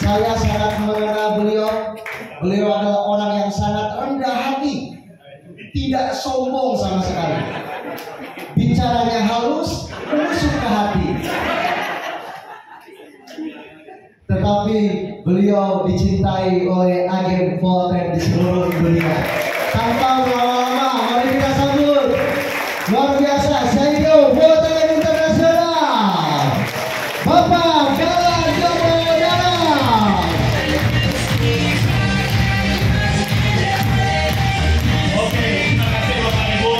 Saya sangat mengenal beliau. Beliau adalah orang yang sangat rendah hati, tidak sombong sama sekali. Bicaranya halus, menusuk ke hati. Tetapi beliau dicintai oleh agen Volten di seluruh dunia. Tanpa berlama-lama, mari kita sambut luar biasa CEO Volten Internasional, Bapak Galan Jomodara. Oke, terima kasih Bapak Ibu.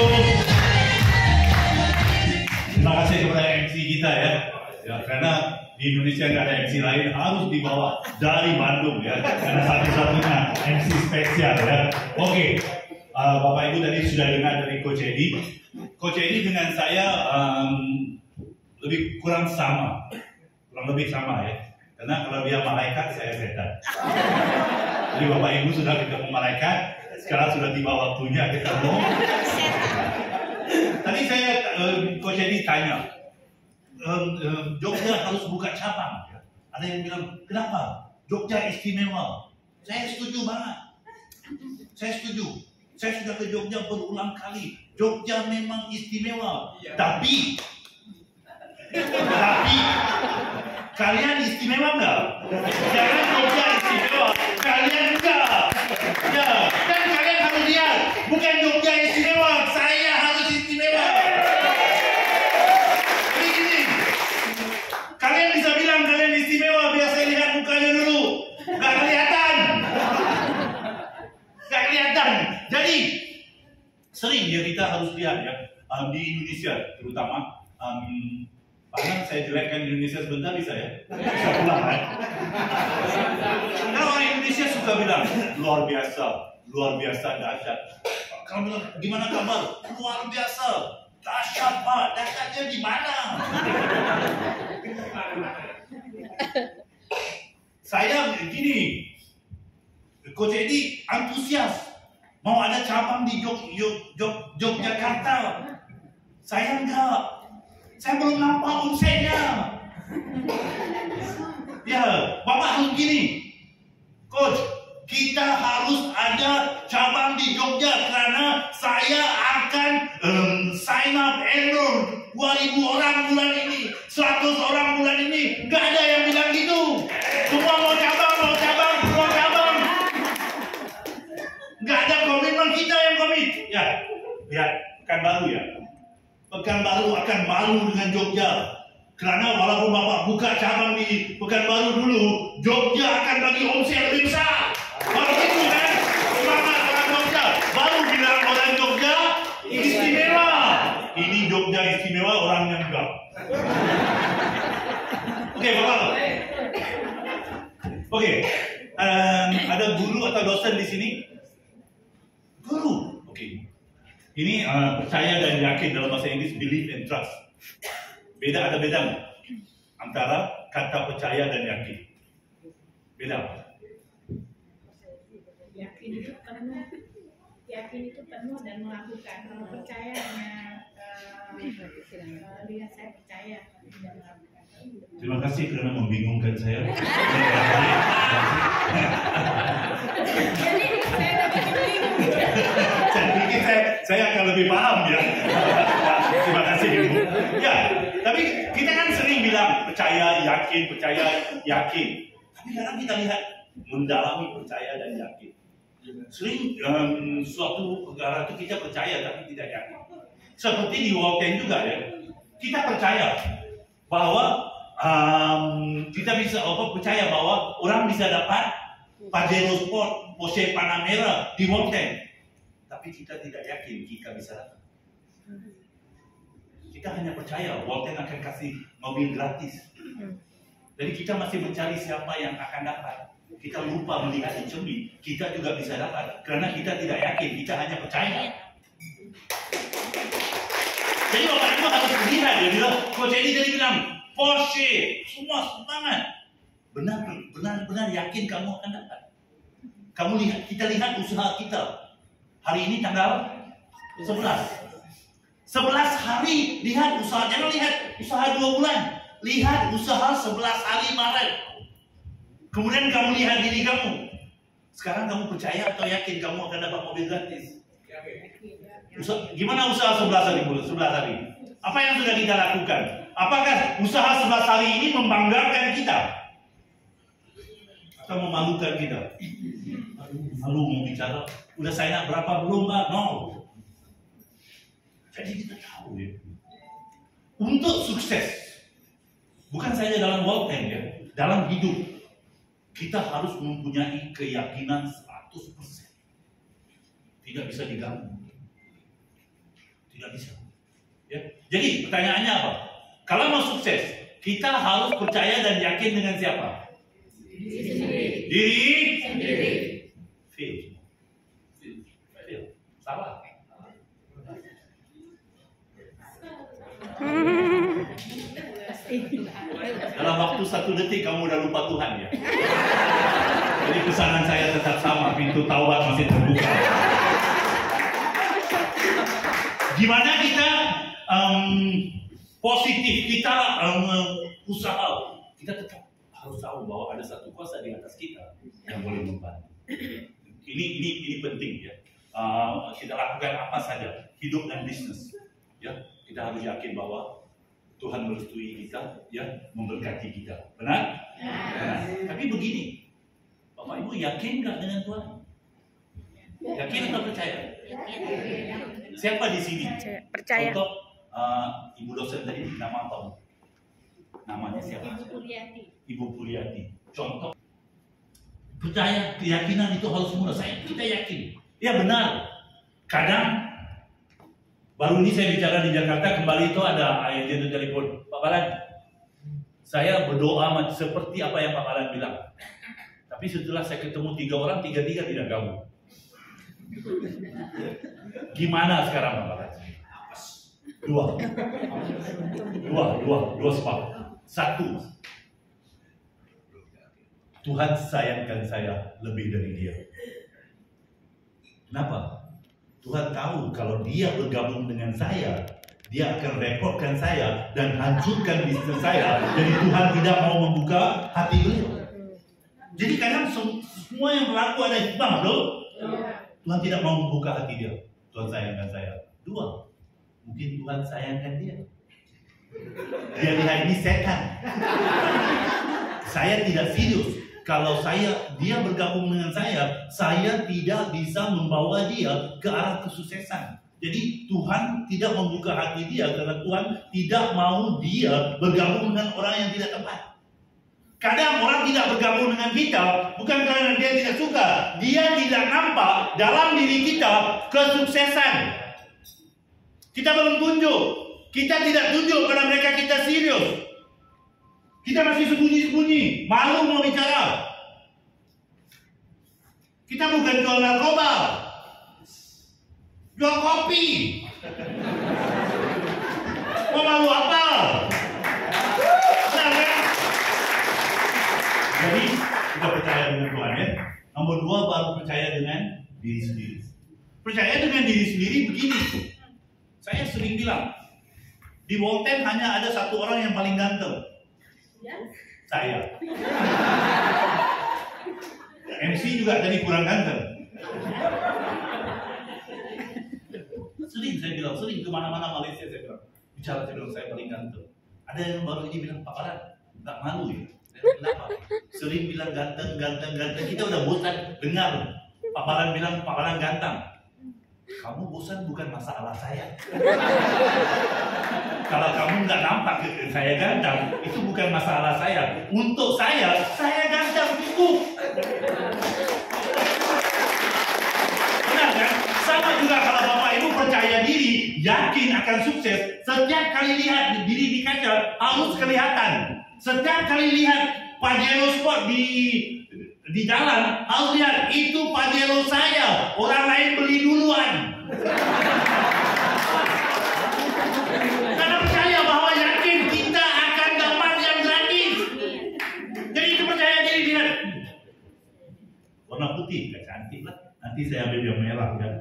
Terima kasih kepada MC kita ya. Ya, karena di Indonesia nggak ada MC lain, harus dibawa dari Bandung ya, karena satu-satunya MC spesial ya. Oke, Bapak Ibu tadi sudah dengar dari Coach Edi. Coach Edi dengan saya lebih kurang lebih sama ya. Karena kalau dia malaikat, saya setan. Jadi Bapak Ibu sudah ketemu malaikat, sekarang sudah tiba waktunya ketemu. Tadi saya Coach Edi tanya, Jogja harus buka cabang. Ada yang bilang, kenapa? Jogja istimewa. Saya setuju banget. Saya setuju. Saya sudah ke Jogja berulang kali. Jogja memang istimewa. Tapi kalian istimewa nggak? Jangan Jogja istimewa, kalian enggak. Ya, dan kalian harus lihat, bukan Jogja istimewa, saya harus istimewa. Kalian bisa bilang kalian istimewa, biar saya lihat mukanya dulu. Gak kelihatan. Jadi sering ya kita harus lihat ya, di Indonesia terutama. Bahkan saya jelekkan Indonesia sebentar bisa ya? Bisa pulang kan? Karena orang Indonesia suka bilang luar biasa dahsyat. Kalau bilang gimana kabar? Luar biasa. Dahsyat Pak, dahsyatnya di mana? Saya gini, Coach Edi antusias mau ada cabang di Yogyakarta. Saya enggak, saya belum nampak omsetnya. Ya, Bapak harus gini, Coach, kita harus ada cabang di Jogja karena saya akan sign up enroll 2.000 orang bulan ini, 100 orang bulan ini. Gak ada yang bilang gitu. Semua mau cabang. Gak ada komitmen, kita yang komit. Ya, lihat Pekanbaru ya. Pekanbaru akan malu dengan Jogja. Karena walaupun Bapak buka cabang di Pekanbaru dulu, Jogja akan bagi omset lebih besar. Kalau gitu kan, semangat orang Jogja. Baru bilang orang Jogja istimewa. Ini Jogja istimewa, orangnya enggak. Oke, Bapak. Oke, ada guru atau dosen di sini? Guru. Oke. Ini percaya dan yakin, dalam bahasa Inggris believe and trust. Ada beda nggak antara kata percaya dan yakin? Beda. Yakin itu penuh dan melakukan. Kalau percaya hanya lihat saya percaya tidak melakukan. Terima kasih karena membingungkan saya. Jadi saya dapat bingung. Saya pikir saya akan lebih paham ya. Terima kasih Ibu. Ya, tapi kita kan sering bilang percaya, yakin. Tapi kadang kita lihat mendalami percaya dan yakin. Sering suatu perkara itu kita percaya tapi tidak yakin. Seperti di Volten juga ya. Kita percaya bahwa kita bisa percaya bahwa orang bisa dapat Pajero Sport, Porsche Panamera di Volten. Tapi kita tidak yakin kita bisa dapat. Kita hanya percaya Volten akan kasih mobil gratis. Jadi kita masih mencari siapa yang akan dapat. Kita lupa melihat di cermin, kita juga bisa dapat. Karena kita tidak yakin, kita hanya percaya. Jadi Bapak Ibu harus melihat ya, bilang, Coach Edi tadi bilang, Porsche, semua semangat. Benar yakin kamu akan dapat. Kita lihat usaha kita. Hari ini tanggal 11 hari, lihat usaha. Jangan lihat usaha 2 bulan. Lihat usaha 11 hari Maret. Kemudian kamu lihat diri kamu. Sekarang kamu percaya atau yakin kamu akan dapat mobil gratis? Gimana usaha 11 hari? Apa yang sudah kita lakukan? Apakah usaha 11 hari ini membanggakan kita? Atau memalukan kita? Malu mau bicara, udah sign up berapa belum? No. Jadi kita tahu ya. Untuk sukses, bukan saja dalam world tank ya, dalam hidup, kita harus mempunyai keyakinan 100%. Tidak bisa diganggu. Tidak bisa. Ya. Jadi pertanyaannya apa? Kalau mau sukses, kita harus percaya dan yakin dengan siapa? Diri sendiri. Fail. Salah. Dalam waktu 1 detik kamu udah lupa Tuhan ya. Jadi pesanan saya tetap sama, pintu taubat masih terbuka. Gimana kita positif, kita usaha, kita tetap harus tahu bahwa ada satu kuasa di atas kita yang boleh membantu. Ini penting ya. Kita lakukan apa saja, hidup dan bisnis. Ya, kita harus yakin bahwa Tuhan merestui kita, ya, memberkati kita. Benar? Benar. Tapi begini, Bapak Ibu yakin nggak dengan Tuhan? Yakin atau percaya? Siapa di sini? Percaya. Contoh, Ibu dosen tadi nama apa? Namanya siapa? Ibu Puryati. Contoh. Percaya, keyakinan itu harus murah. Kita yakin. Ya benar. Kadang baru ini saya bicara di Jakarta, kembali itu ada agent telepon. Pak Balan, saya berdoa seperti apa yang Pak Balan bilang. Tapi setelah saya ketemu 3 orang, 3-3 tidak gabung. Gimana sekarang Pak Balan? 2 sebab. 1. Tuhan sayangkan saya lebih dari dia. Kenapa? Tuhan tahu kalau dia bergabung dengan saya, dia akan rekodkan saya dan hancurkan bisnis saya. Jadi Tuhan tidak mau membuka hati beliau. Jadi kadang semua yang berlaku ada hikmah, betul? Tuhan tidak mau membuka hati dia. Tuhan sayangkan saya. 2, mungkin Tuhan sayangkan dia. Dia lihat ini setan. Saya tidak serius. Kalau dia bergabung dengan saya tidak bisa membawa dia ke arah kesuksesan. Jadi Tuhan tidak membuka hati dia karena Tuhan tidak mau dia bergabung dengan orang yang tidak tepat. Kadang orang tidak bergabung dengan kita bukan karena dia tidak suka, dia tidak nampak dalam diri kita kesuksesan. Kita belum tunjuk, kita tidak tunjuk pada mereka kita serius. Kita masih sembunyi-sembunyi, malu mau bicara. Kita bukan jual narkoba, jual kopi. Mau malu apa? Nah, kan? Jadi kita percaya dengan Tuhan ya. Nomor 2 baru percaya dengan diri sendiri. Percaya dengan diri sendiri begini. Saya sering bilang, di Walten hanya ada 1 orang yang paling ganteng. Saya. MC juga tadi kurang ganteng. Sering kemana-mana Malaysia saya bilang, saya bilang saya paling ganteng. Ada yang baru ini bilang, Pak Balan, nggak malu ya? Kenapa? Sering bilang ganteng. Kita udah bosan dengar Pak Balan bilang Pak Balan ganteng. Kamu bosan bukan masalah saya. Kalau kamu nggak nampak saya ganteng, itu bukan masalah saya. Untuk saya ganteng cukup. Benar kan? Sama juga kalau Bapak Ibu percaya diri, yakin akan sukses, setiap kali lihat diri di kaca harus kelihatan. Setiap kali lihat Pajero Sport di jalan, harus lihat itu Pajero saya. Orang lain beli duluan. Karena percaya bahwa yakin kita akan dapat yang gratis. Jadi itu percaya diri lihat. Warna putih, gak cantik lah. Nanti saya ambil yang merah kan.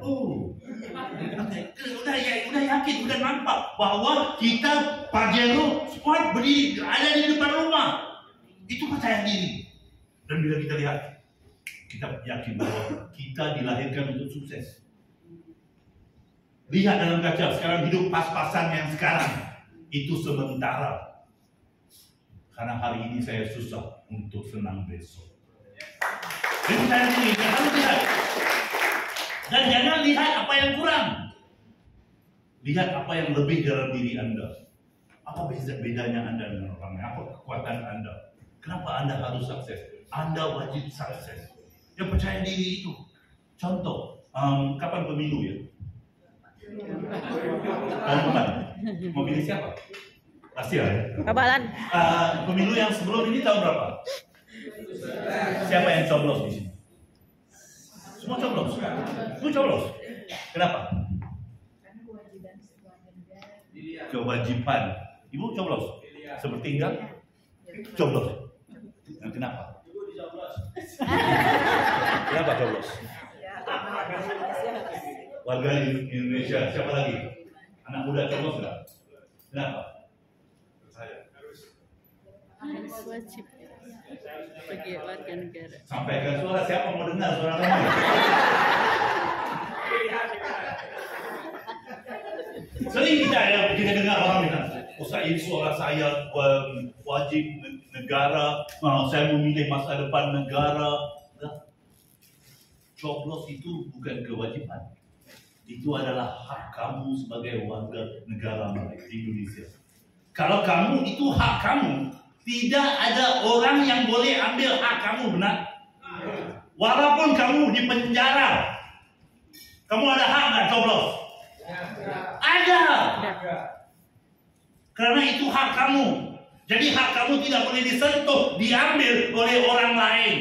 Udah yakin, udah nampak bahwa kita Pajero Sport beli ada di depan rumah. Itu percaya diri. Dan bila kita lihat, kita yakin bahwa kita dilahirkan untuk sukses. Lihat dalam kaca, sekarang hidup pas-pasan yang sekarang itu sementara. Karena hari ini saya susah untuk senang besok. Jadi saya ini harus lihat. Dan jangan lihat apa yang kurang. Lihat apa yang lebih dalam diri Anda. Apa bedanya Anda dengan orang lain? Apa kekuatan Anda? Kenapa Anda harus sukses? Anda wajib sukses. Yang percaya diri itu. Contoh, kapan pemilu ya? Tahun depan. Mau pilih siapa? Pasti ya. Kabalan. Pemilu yang sebelum ini tahun berapa? Siapa yang coblos di sini? Semua coblos. Semua coblos. Kenapa? Karena kewajiban sebuah negara. Kewajiban. Ibu coblos. Seperti enggak? Coblos. Nah, kenapa? Kenapa coblos? Warga Indonesia. Siapa lagi? Anak muda coblos enggak? Kenapa? Harus wajib sebagai warga negara. Sampaikan suara, siapa mau dengar suara kamu? Sering kita dengar orang bilang, ini suara saya wajib negara, saya memilih masa depan negara. Coblos itu bukan kewajiban. Itu adalah hak kamu sebagai warga negara Indonesia. Kalau kamu itu hak kamu, tidak ada orang yang boleh ambil hak kamu, benar? Walaupun kamu di penjara, kamu ada hak nggak coblos? Ada. Karena itu hak kamu. Jadi hak kamu tidak boleh disentuh, diambil oleh orang lain.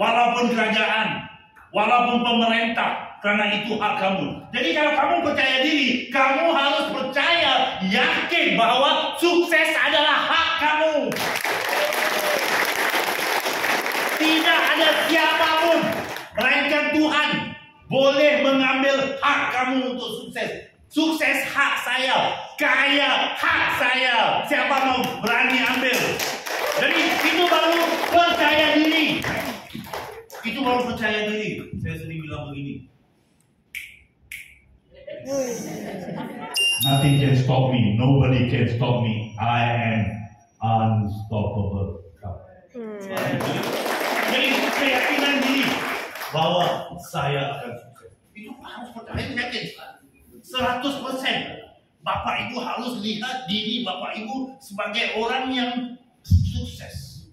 Walaupun kerajaan, walaupun pemerintah. Karena itu hak kamu. Jadi kalau kamu percaya diri, kamu harus percaya, yakin bahwa sukses adalah hak kamu. Tidak ada siapapun, melainkan Tuhan, boleh mengambil hak kamu untuk sukses. Sukses hak saya, kaya hak saya. Siapa mau berani ambil? Jadi itu baru percaya diri. Itu baru percaya diri. Saya sering bilang begini. Nothing can stop me. Nobody can stop me. I am unstoppable. Jadi keyakinan diri bahwa saya akan sukses. Itu harus percaya, yakin 100%. Bapak Ibu harus lihat diri Bapak Ibu sebagai orang yang sukses.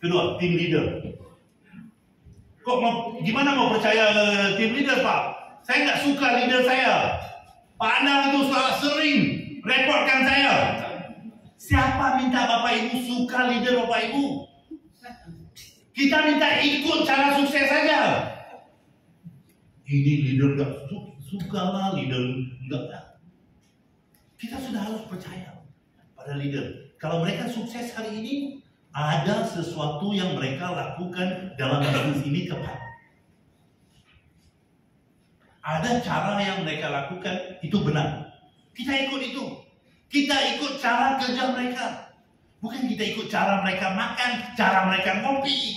Kedua, tim leader. Gimana mau percaya tim leader, Pak? Saya nggak suka leader saya. Pak Anang itu sering reportkan saya. Siapa minta Bapak Ibu suka leader Bapak Ibu? Kita minta ikut cara sukses saja. Ini leader nggak suka lah, leader nggak. Kita sudah harus percaya pada leader. Kalau mereka sukses hari ini, ada sesuatu yang mereka lakukan dalam bisnis ini tepat. Ada cara yang mereka lakukan, itu benar. Kita ikut itu. Kita ikut cara kerja mereka. Bukan kita ikut cara mereka makan, cara mereka ngopi.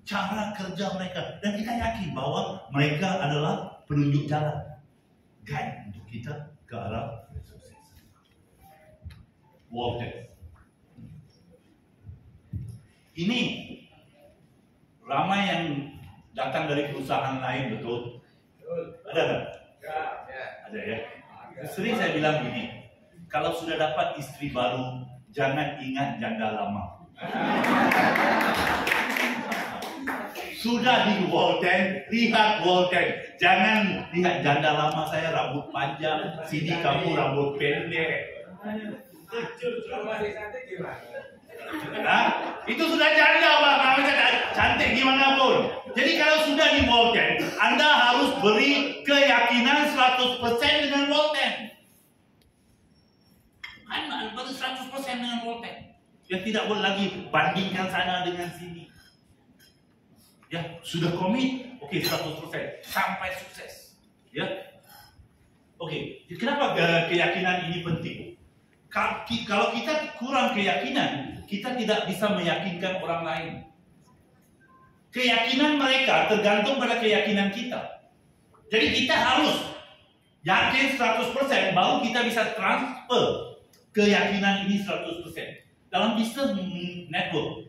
Cara kerja mereka. Dan kita yakin bahwa mereka adalah penunjuk jalan. Guide untuk kita ke arah sukses. Walter. Ini ramai yang datang dari perusahaan lain, betul? Ada nggak? Ada ya. Sering saya bilang gini, kalau sudah dapat istri baru, jangan ingat janda lama. Sudah di Walden, lihat Walden. Jangan lihat janda lama saya rambut panjang, sini kamu rambut pendek. Nah, itu sudah janda, Pak. Cantik gimana pun. Jadi kalau sudah di Walden, Anda harus beri keyakinan 100% dengan Walden. Anda beri 100% dengan Walden. Yang tidak boleh lagi bandingkan sana dengan sini. Ya, sudah komit, oke 100% sampai sukses. Ya. Oke, kenapa keyakinan ini penting? Kalau kita kurang keyakinan, kita tidak bisa meyakinkan orang lain. Keyakinan mereka tergantung pada keyakinan kita. Jadi kita harus yakin 100% baru kita bisa transfer keyakinan ini 100%. Dalam bisnis network,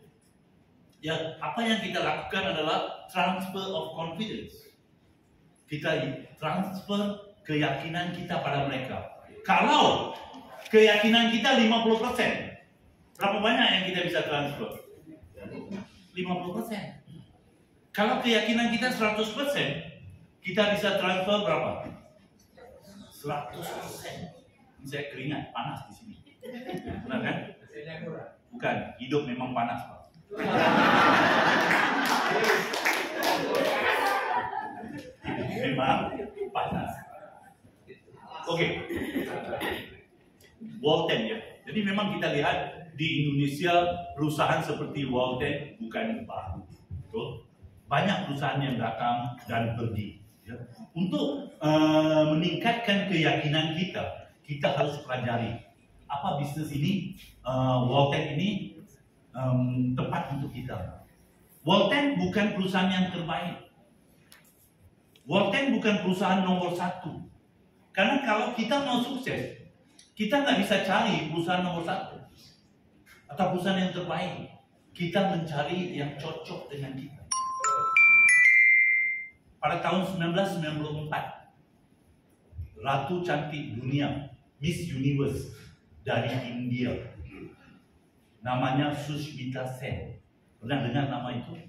ya apa yang kita lakukan adalah transfer of confidence. Kita transfer keyakinan kita pada mereka. Kalau keyakinan kita 50%, berapa banyak yang kita bisa transfer? 50%. Kalau keyakinan kita 100%, kita bisa transfer berapa? 100%. Ini saya keringat, panas di sini. Benar kan? Bukan, hidup memang panas, Pak. Memang panas. Oke. Walten ya. Jadi memang kita lihat di Indonesia perusahaan seperti Walten bukan baru. Betul? Banyak perusahaan yang datang dan pergi. Ya. Untuk meningkatkan keyakinan kita, kita harus pelajari apa bisnis ini, Walten ini tepat untuk kita. Walten bukan perusahaan yang terbaik. Walten bukan perusahaan nomor 1. Karena kalau kita mau sukses, kita nggak bisa cari perusahaan nomor 1 atau perusahaan yang terbaik. Kita mencari yang cocok dengan kita. Pada tahun 1994, Ratu Cantik Dunia, Miss Universe dari India, namanya Sushmita Sen. Pernah dengar nama itu?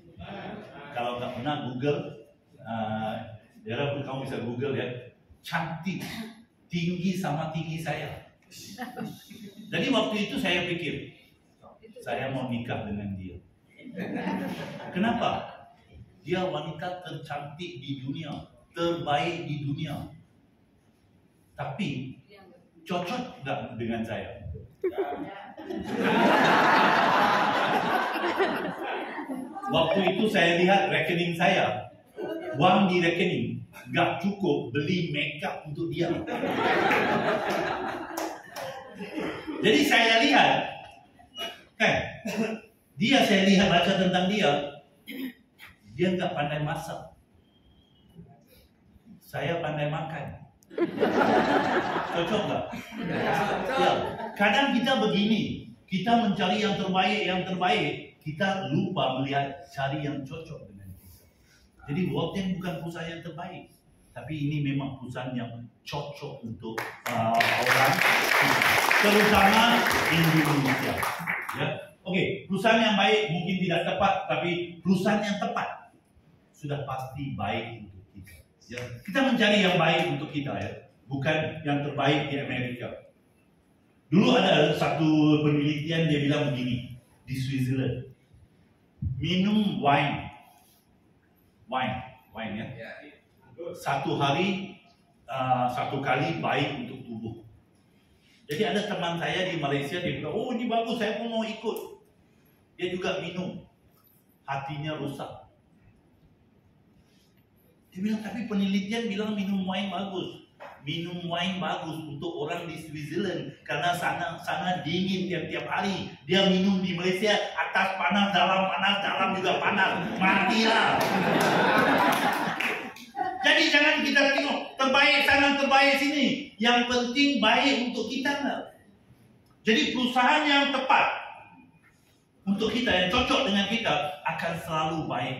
Kalau nggak pernah, Google. Daerah pun kamu bisa Google ya. Cantik, tinggi sama tinggi saya. Jadi waktu itu saya pikir, saya mau nikah dengan dia. Kenapa? Dia wanita tercantik di dunia, terbaik di dunia. Tapi cocok nggak dengan saya? Waktu itu saya lihat rekening saya, uang di rekening nggak cukup beli makeup untuk dia. Jadi saya lihat, saya lihat baca tentang dia nggak pandai masak. Saya pandai makan. Cocok nggak? Ya, kadang kita begini, kita mencari yang terbaik, kita lupa melihat cari yang cocok dengan kita. Jadi Walten bukan perusahaan yang terbaik, tapi ini memang perusahaan yang cocok untuk orang, terutama Indonesia. Ya, oke, perusahaan yang baik mungkin tidak tepat, tapi perusahaan yang tepat sudah pasti baik untuk kita. Ya, kita mencari yang baik untuk kita ya, bukan yang terbaik di Amerika. Dulu ada satu penelitian dia bilang begini di Switzerland, minum wine ya, satu hari 1 kali baik untuk tubuh. Jadi ada teman saya di Malaysia, dia bilang, oh ini bagus, saya pun mau ikut. Dia juga minum, hatinya rusak. Dia bilang, tapi penelitian bilang minum wine bagus. Minum wine bagus untuk orang di Switzerland karena sana dingin tiap hari. Dia minum di Malaysia, atas panas, dalam juga panas. Matilah. Jadi jangan kita tengok terbaik sana, terbaik sini. Yang penting baik untuk kita. Jadi perusahaan yang tepat untuk kita, yang cocok dengan kita, akan selalu baik.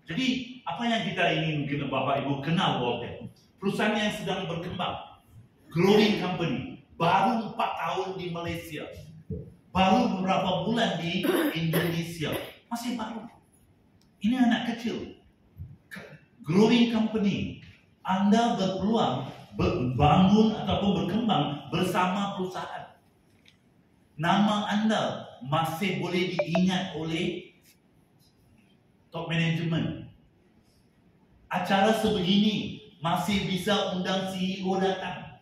Jadi apa yang kita ingin kita Bapak Ibu kenal Walten? Perusahaan yang sedang berkembang, growing company, baru 4 tahun di Malaysia, baru beberapa bulan di Indonesia, masih baru. Ini anak kecil, growing company. Anda berpeluang bangun ataupun berkembang bersama perusahaan. Nama Anda masih boleh diingat oleh top management. Acara sebegini masih bisa undang CEO datang.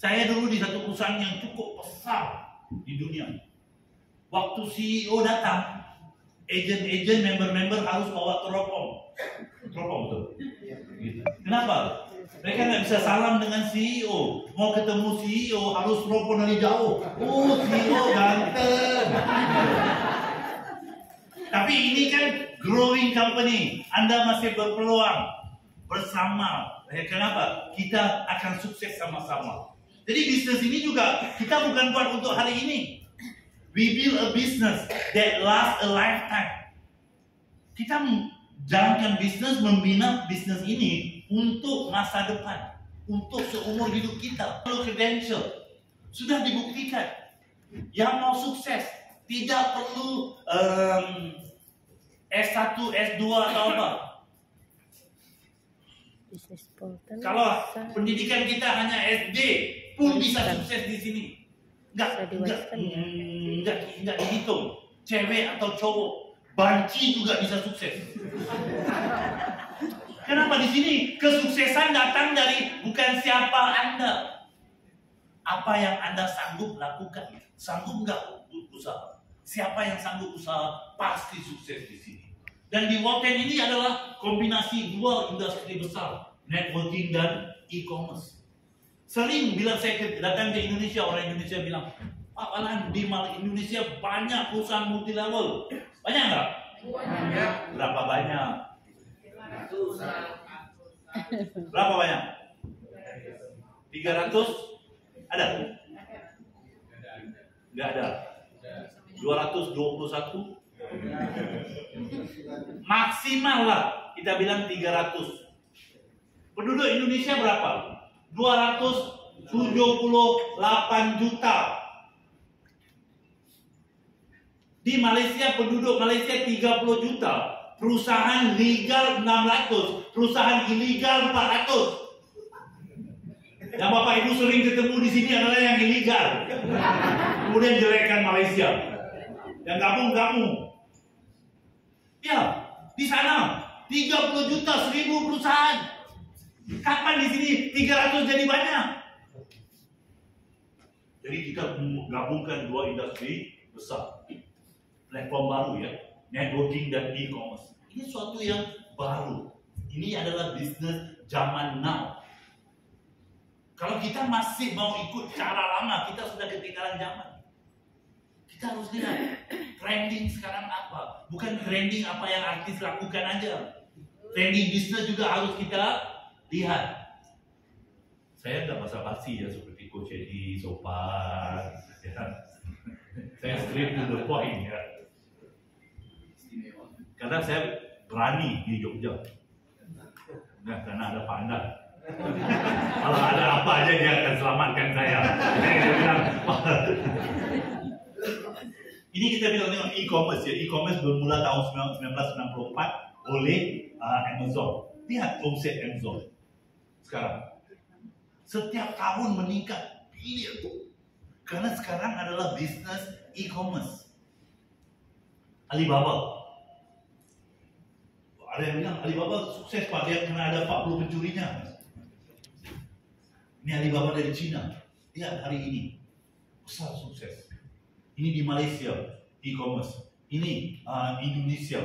Saya dulu di satu perusahaan yang cukup besar di dunia. Waktu CEO datang, member-member harus bawa teropong. Teropong betul. Kenapa? Mereka nggak bisa salam dengan CEO. Mau ketemu CEO harus telepon dari jauh. Oh, CEO ganteng. Tapi ini kan growing company. Anda masih berpeluang bersama. Kenapa? Kita akan sukses sama-sama. Jadi bisnis ini juga kita bukan buat untuk hari ini. We build a business that lasts a lifetime. Kita jalankan bisnis, membina bisnis ini untuk masa depan, untuk seumur hidup kita. Perlu credential, sudah dibuktikan. Yang mau sukses tidak perlu S1, S2 atau apa. Kalau pendidikan kita hanya SD pun bisa sukses di sini. Enggak dihitung. Cewek atau cowok, banci juga bisa sukses. Kenapa di sini kesuksesan datang dari bukan siapa Anda, apa yang Anda sanggup lakukan. Sanggup nggak usaha? Siapa yang sanggup usaha pasti sukses di sini. Dan di Walten ini adalah kombinasi dua industri besar, networking dan e-commerce. Sering bila saya datang ke Indonesia, orang Indonesia bilang, Pak Alan, di Indonesia banyak perusahaan multi level. Banyak nggak? Banyak. Berapa banyak? Berapa banyak? 300? Ada? Nggak ada. 221? Maksimal lah kita bilang 300. Penduduk Indonesia berapa? 278 juta. Di Malaysia penduduk Malaysia 30 juta. Perusahaan legal 600, perusahaan ilegal 400. Yang Bapak Ibu sering ketemu di sini adalah yang ilegal. Kemudian jelekkan Malaysia. Yang gabung-gabung. Ya, di sana 30 juta 1000 perusahaan. Kapan di sini 300 jadi banyak? Jadi kita gabungkan dua industri besar. Platform baru ya, networking dan e-commerce. Ini suatu yang baru. Ini adalah bisnis zaman now. Kalau kita masih mau ikut cara lama, kita sudah ketinggalan zaman. Kita harus lihat trending sekarang apa. Bukan trending apa yang artis lakukan aja. Trending bisnis juga harus kita lihat. Saya nggak basa-basi ya seperti Coach Edi, sopan. Ya. Saya straight to the point ya. Karena saya berani di Jogja. Nah, karena ada Pak Andan. Kalau ada apa aja dia akan selamatkan saya. Ini kita bilang tentang e-commerce ya. E-commerce bermula tahun 1994 oleh Amazon. Lihat omset Amazon sekarang. Setiap tahun meningkat bilion. Karena sekarang adalah bisnis e-commerce. Alibaba. Ada yang bilang Alibaba sukses Pak, dia kena ada 40 pencurinya. Ini Alibaba dari Cina. Lihat hari ini besar sukses. Ini di Malaysia e-commerce. Ini Indonesia.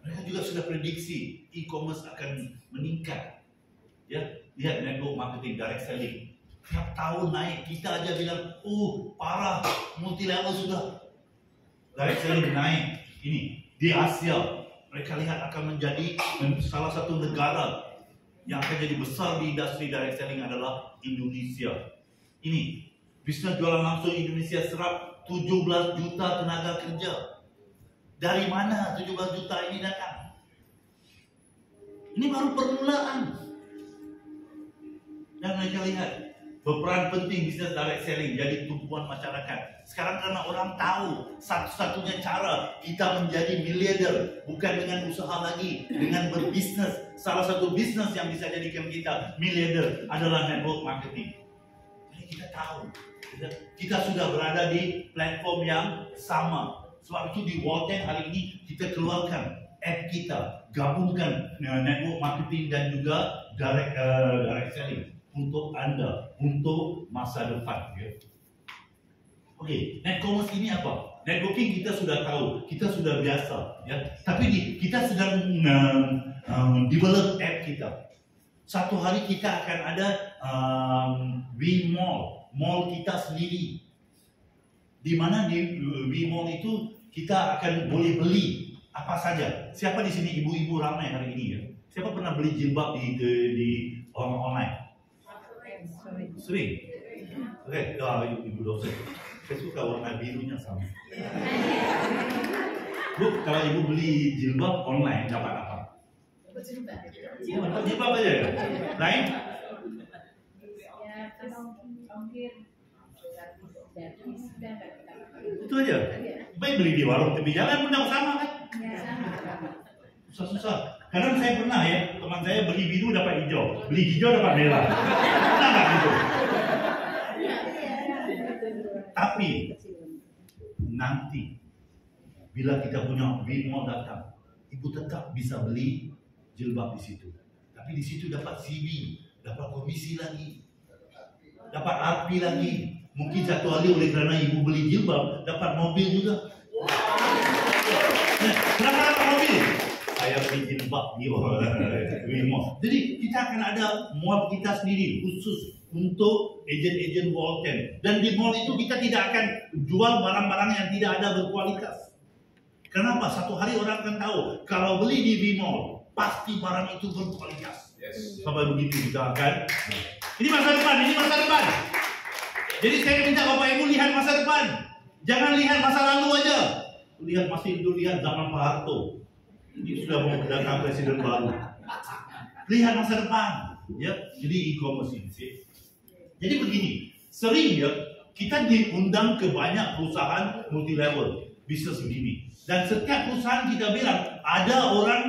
Mereka juga sudah prediksi e-commerce akan meningkat. Ya, lihat network marketing, direct selling. Tiap tahun naik. Kita aja bilang, oh parah, multi level sudah. Direct selling naik. Ini di Asia. Mereka lihat akan menjadi salah satu negara yang akan jadi besar di industri direct selling adalah Indonesia. Ini bisnis jualan langsung Indonesia serap 17 juta tenaga kerja. Dari mana 17 juta ini datang? Ini baru permulaan. Dan mereka lihat berperan penting bisnis direct selling jadi tumpuan masyarakat. Sekarang karena orang tahu satu-satunya cara kita menjadi miliarder bukan dengan usaha lagi, dengan berbisnis. Salah satu bisnis yang bisa jadikan kita miliarder adalah network marketing. Jadi kita tahu kita sudah berada di platform yang sama. Sebab itu di Walten hari ini kita keluarkan app kita, gabungkan network marketing dan juga direct selling untuk Anda, untuk masa depan. Ya. Oke, netcommerce ini apa? Networking kita sudah tahu, kita sudah biasa. Ya. Tapi kita sedang develop app kita. Satu hari kita akan ada mall kita sendiri. Di mana di mall itu kita akan boleh beli apa saja. Siapa di sini ibu-ibu ramai hari ini ya? Siapa pernah beli jilbab di online? Sering. Oke, ibu dosen. Saya suka warna birunya sama. Bu, kalau ibu beli jilbab online dapat apa? Jilbab aja ya? Lain? Itu aja. Baik beli di warung tepi jalan pun sama kan? Susah-susah. Karena saya pernah ya, teman saya beli biru dapat hijau, beli hijau dapat merah. Pernah nggak gitu? Tapi nanti bila kita punya mall datang, ibu tetap bisa beli jilbab di situ. Tapi di situ dapat CV, dapat komisi lagi, dapat RP lagi. Mungkin satu hari oleh kerana ibu beli jilbab dapat mobil juga. Kenapa dapat mobil? Saya beli jilbab di mall. Jadi kita akan ada mall kita sendiri khusus untuk ejen-ejen Walton. Dan di mall itu kita tidak akan jual barang-barang yang tidak ada berkualitas. Kenapa? Satu hari orang akan tahu kalau beli di mall pasti barang itu berkualitas. Sampai begitu kita akan. Ini masa depan, ini masa depan. Jadi saya minta Bapak Ibu lihat masa depan. Jangan lihat masa lalu aja. Lihat masih dulu lihat zaman Pak Harto. Ini sudah mau datang presiden baru. Lihat masa depan. Ya, jadi e-commerce ini. Jadi begini, sering ya kita diundang ke banyak perusahaan multi level bisnis begini. Dan setiap perusahaan kita bilang ada orang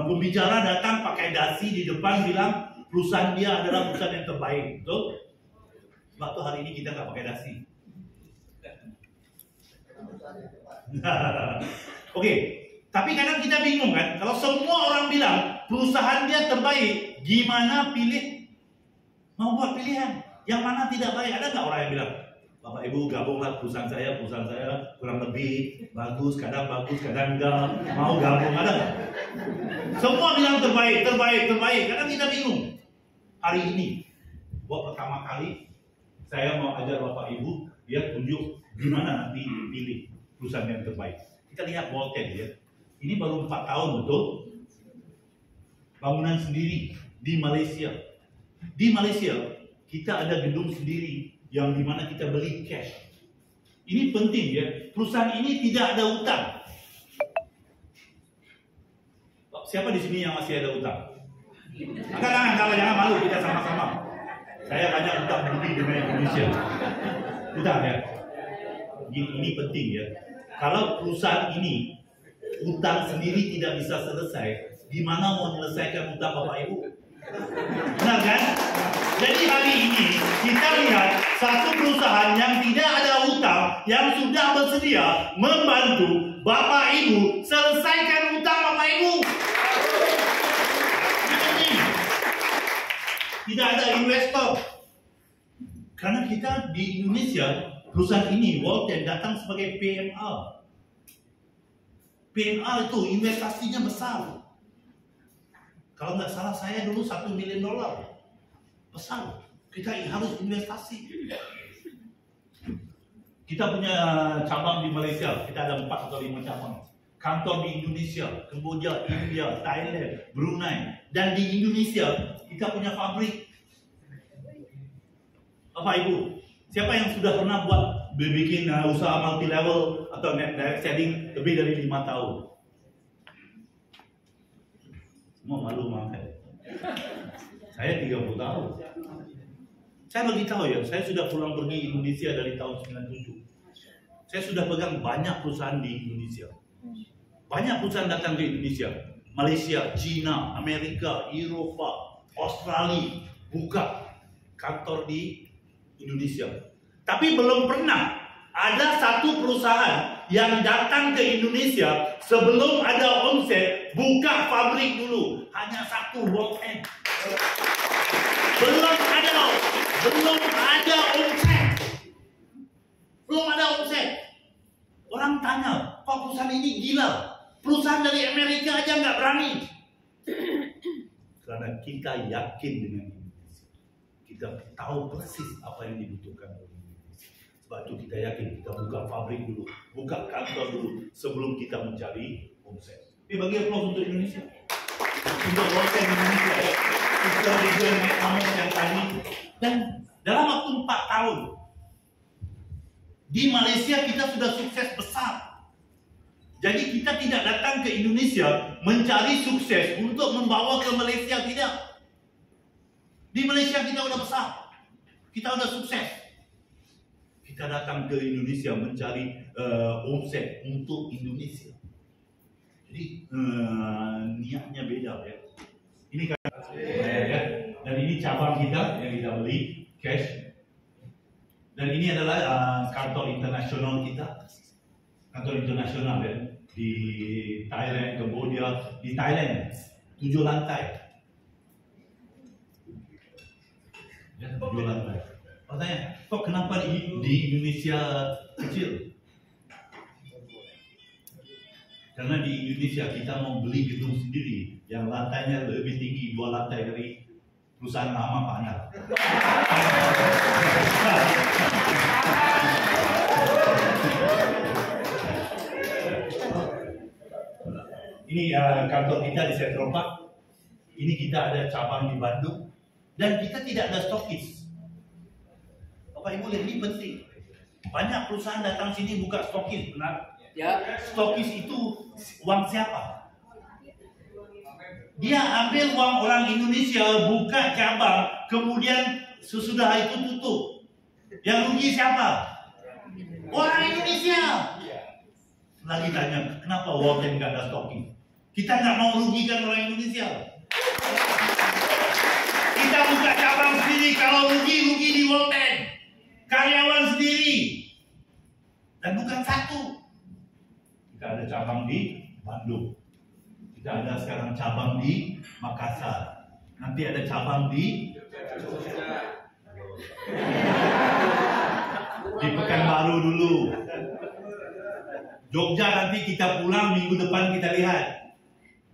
pembicara datang pakai dasi di depan bilang perusahaan dia adalah perusahaan yang terbaik, betul? Waktu hari ini kita nggak pakai dasi. Oke, tapi kadang kita bingung kan, kalau semua orang bilang perusahaan dia terbaik, gimana pilih? Mau buat pilihan, yang mana tidak baik? Ada nggak orang yang bilang, Bapak Ibu gabunglah perusahaan saya kurang lebih bagus, kadang enggak, mau gabung, ada nggak? Semua bilang terbaik. Kadang kita bingung. Hari ini, buat pertama kali, saya mau ajar Bapak Ibu, dia tunjuk gimana nanti pilih perusahaan yang terbaik. Kita lihat Walton ya. Ini baru 4 tahun betul. Bangunan sendiri di Malaysia. Di Malaysia kita ada gedung sendiri yang dimana kita beli cash. Ini penting ya. Perusahaan ini tidak ada utang. Siapa di sini yang masih ada utang? Jangan malu, kita sama-sama. Saya banyak utang budi dengan Indonesia. Utang ya. Ini penting ya. Kalau perusahaan ini utang sendiri tidak bisa selesai, gimana mau menyelesaikan utang Bapak Ibu? Benar kan? Jadi hari ini kita lihat satu perusahaan yang tidak ada utang yang sudah bersedia membantu Bapak Ibu selesaikan utang Bapak Ibu. Tidak ada investor. Karena kita di Indonesia, perusahaan ini Walton datang sebagai PMR. PMR itu investasinya besar. Kalau nggak salah saya dulu $1 million. Besar. Kita harus investasi. Kita punya cabang di Malaysia. Kita ada 4 atau 5 cabang. Kantor di Indonesia, Kamboja, India, Thailand, Brunei. Dan di Indonesia kita punya pabrik. Bapak Ibu, siapa yang sudah pernah bikin usaha multi level atau net direct selling lebih dari 5 tahun? Semua malu makan. Saya 30 tahun. Saya bagi tahu ya, saya sudah pulang pergi Indonesia dari tahun 97. Saya sudah pegang banyak perusahaan di Indonesia. Banyak perusahaan datang ke Indonesia. Malaysia, China, Amerika, Eropa, Australia buka kantor di Indonesia. Tapi belum pernah ada satu perusahaan yang datang ke Indonesia sebelum ada omset buka pabrik dulu. Hanya satu, Walton. Belum ada omset. Orang tanya, kok perusahaan ini gila? Perusahaan dari Amerika aja nggak berani. Karena kita yakin dengan Indonesia. Kita tahu persis apa yang dibutuhkan oleh Indonesia. Sebab itu kita yakin kita buka pabrik dulu, buka kantor dulu sebelum kita mencari omset. Bagi aplaus untuk Indonesia. Untuk omset Indonesia ya. Kita region e-commerce yang tadi. Dan dalam waktu 4 tahun di Malaysia kita sudah sukses besar. Jadi kita tidak datang ke Indonesia mencari sukses untuk membawa ke Malaysia, tidak. Di Malaysia kita sudah besar, kita sudah sukses. Kita datang ke Indonesia mencari omset untuk Indonesia. Jadi niatnya beda ya. Ini kan ya. Dan ini cabang kita yang kita beli cash. Dan ini adalah kantor internasional kita. Kantor internasional ya, di Thailand, Cambodia, di Thailand 7 lantai. Ya, 7 lantai. Pertanyaan, kok kenapa di Indonesia kecil? Karena di Indonesia kita mau beli gedung sendiri yang lantainya lebih tinggi 2 lantai dari perusahaan lama Pak Anar. Ini kantor kita di Central Park. Ini kita ada cabang di Bandung. Dan kita tidak ada stokis. Bapak Ibu lihat, ini penting. Banyak perusahaan datang sini buka stokis, benar? Ya. Stokis itu uang siapa? Dia ambil uang orang Indonesia, buka cabang, kemudian sesudah itu tutup. Yang rugi siapa? Orang Indonesia. Lagi tanya, kenapa Walten nggak ada stokis? Kita nggak mau rugikan orang Indonesia. Kita buka cabang sendiri, kalau rugi di Walten. Karyawan sendiri. Dan bukan satu. Kita ada cabang di Bandung. Kita ada sekarang cabang di Makassar. Nanti ada cabang di Pekanbaru dulu. Jogja nanti kita pulang minggu depan kita lihat.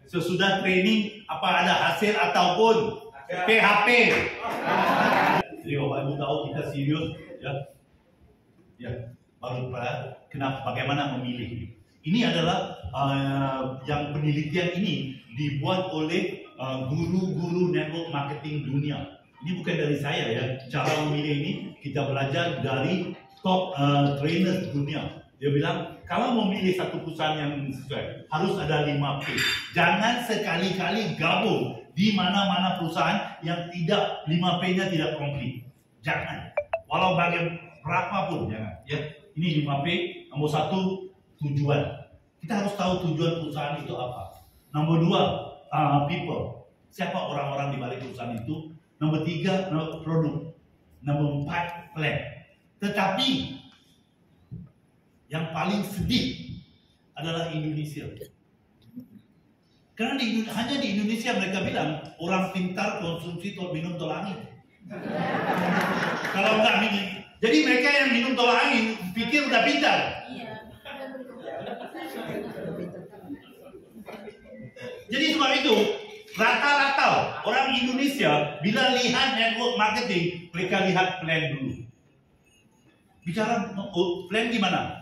Sesudah training apa ada hasil ataupun PHP. Jadi Bapak Ibu tahu kita serius ya. Ya, baru kenapa bagaimana memilih. Ini adalah yang penelitian ini dibuat oleh guru-guru network marketing dunia. Ini bukan dari saya ya. Cara memilih ini kita belajar dari top trainer dunia. Dia bilang kalau memilih satu perusahaan yang sesuai harus ada 5P. Jangan sekali-kali gabung di mana-mana perusahaan yang tidak 5P-nya tidak komplit. Jangan. Walau bagian berapapun jangan. Ya, ini 5P. Nomor 1 tujuan. Kita harus tahu tujuan perusahaan itu apa. Nomor 2 people. Siapa orang-orang di balik perusahaan itu? Nomor 3 produk. Nomor 4 plan. Tetapi yang paling sedih adalah Indonesia. Karena hanya di Indonesia mereka bilang orang pintar konsumsi minum tol angin. Kalau enggak minum, jadi mereka yang minum tol angin pikir udah pintar. Jadi sebab itu rata-rata orang Indonesia bila lihat network marketing mereka lihat plan dulu. Bicara plan gimana?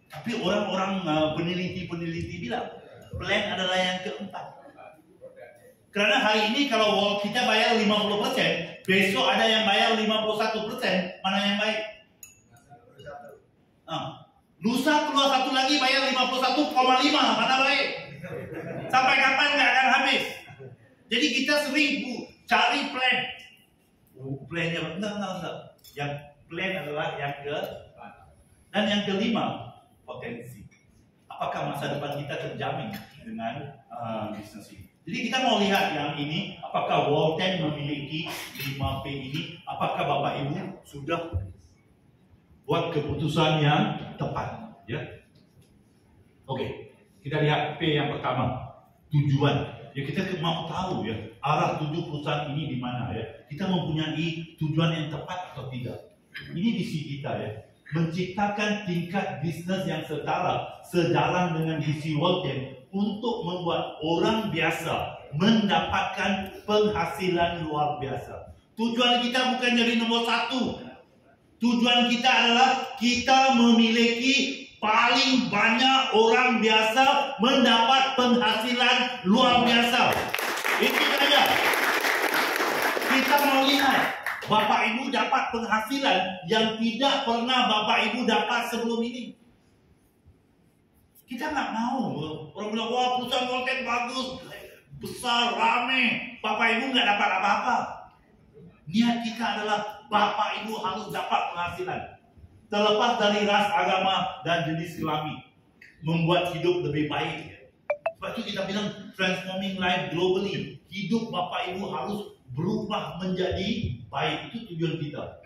Tapi orang-orang peneliti bilang plan adalah yang keempat. Karena hari ini kalau kita bayar 50%, besok ada yang bayar 51%, mana yang baik? Lusa keluar satu lagi bayar 51,5, mana baik? Sampai kapan nggak akan habis? Jadi kita sering cari plan. Plannya enggak. Yang plan adalah yang dan yang kelima, potensi. Apakah masa depan kita terjamin dengan bisnis ini? Jadi kita mau lihat yang ini, apakah Walten memiliki 5P ini? Apakah Bapak Ibu sudah buat keputusan yang tepat? Ya. Oke, kita lihat P yang pertama, tujuan. Ya kita mau tahu ya arah tujuh perusahaan ini di mana ya. Kita mempunyai tujuan yang tepat atau tidak? Ini visi kita ya. Menciptakan tingkat bisnis yang setara, sejalan dengan visi Walten untuk membuat orang biasa mendapatkan penghasilan luar biasa. Tujuan kita bukan jadi nomor satu. Tujuan kita adalah kita memiliki paling banyak orang biasa mendapat penghasilan luar biasa. Itu saja. Kita mau lihat Bapak Ibu dapat penghasilan yang tidak pernah Bapak Ibu dapat sebelum ini. Kita nggak mau. Orang bilang, wah perusahaan konten bagus, besar, rame. Bapak Ibu nggak dapat apa-apa. Niat kita adalah Bapak Ibu harus dapat penghasilan. Terlepas dari ras, agama, dan jenis kelamin. Membuat hidup lebih baik. Sebab itu kita bilang transforming life globally. Hidup Bapak Ibu harus berubah menjadi baik. Itu tujuan kita.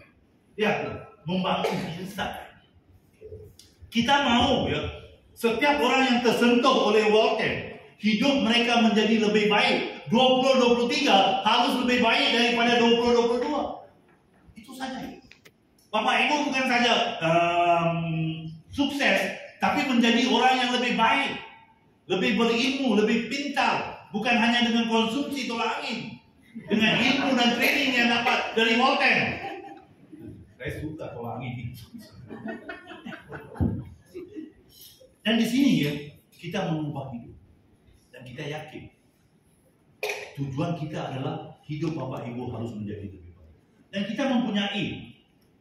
Ya, membangun insan. Kita mau ya, setiap orang yang tersentuh oleh World Camp, hidup mereka menjadi lebih baik. 2023 harus lebih baik daripada 2022. Itu saja. Bapak Ibu bukan saja sukses, tapi menjadi orang yang lebih baik, lebih berilmu, lebih pintar. Bukan hanya dengan konsumsi tolak angin, dengan ilmu dan training yang dapat dari World Camp. Saya suka tolak angin. Dan di sini ya, kita mengubah hidup. Dan kita yakin tujuan kita adalah hidup Bapak Ibu harus menjadi lebih baik. Dan kita mempunyai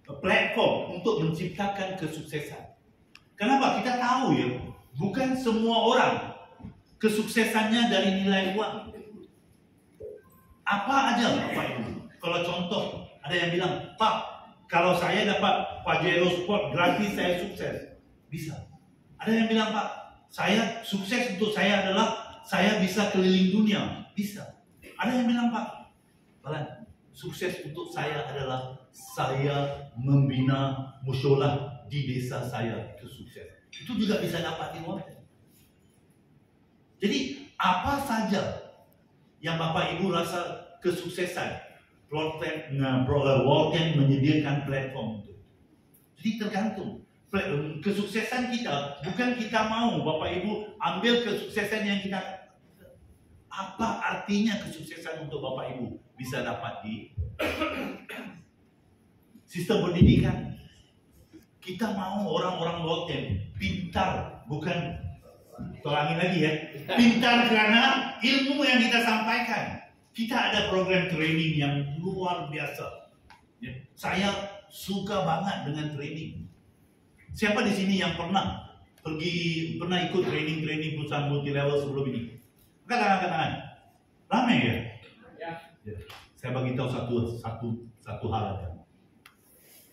platform untuk menciptakan kesuksesan. Kenapa? Kita tahu ya, bukan semua orang kesuksesannya dari nilai uang. Apa aja Bapak Ibu? Kalau contoh, ada yang bilang, Pak, kalau saya dapat Pajero Sport gratis, saya sukses. Bisa. Ada yang bilang, Pak, saya sukses untuk saya adalah saya bisa keliling dunia. Bisa. Ada yang bilang, Pak, Balan, sukses untuk saya adalah saya membina musyola di desa saya. Itu sukses. Itu juga bisa dapat di World Camp. Jadi, apa saja yang Bapak Ibu rasa kesuksesan, World Camp menyediakan platform itu. Jadi tergantung. Kesuksesan kita bukan kita mau Bapak Ibu ambil kesuksesan yang kita. Apa artinya kesuksesan untuk Bapak Ibu bisa dapat di sistem pendidikan? Kita mau orang-orang World Camp pintar, bukan tolangin lagi ya, pintar karena ilmu yang kita sampaikan. Kita ada program training yang luar biasa. Saya suka banget dengan training. Siapa di sini yang pernah ikut training perusahaan multi level sebelum ini? Angkat tangan. Ramai ya? Ya. Saya bagi tahu satu hal aja.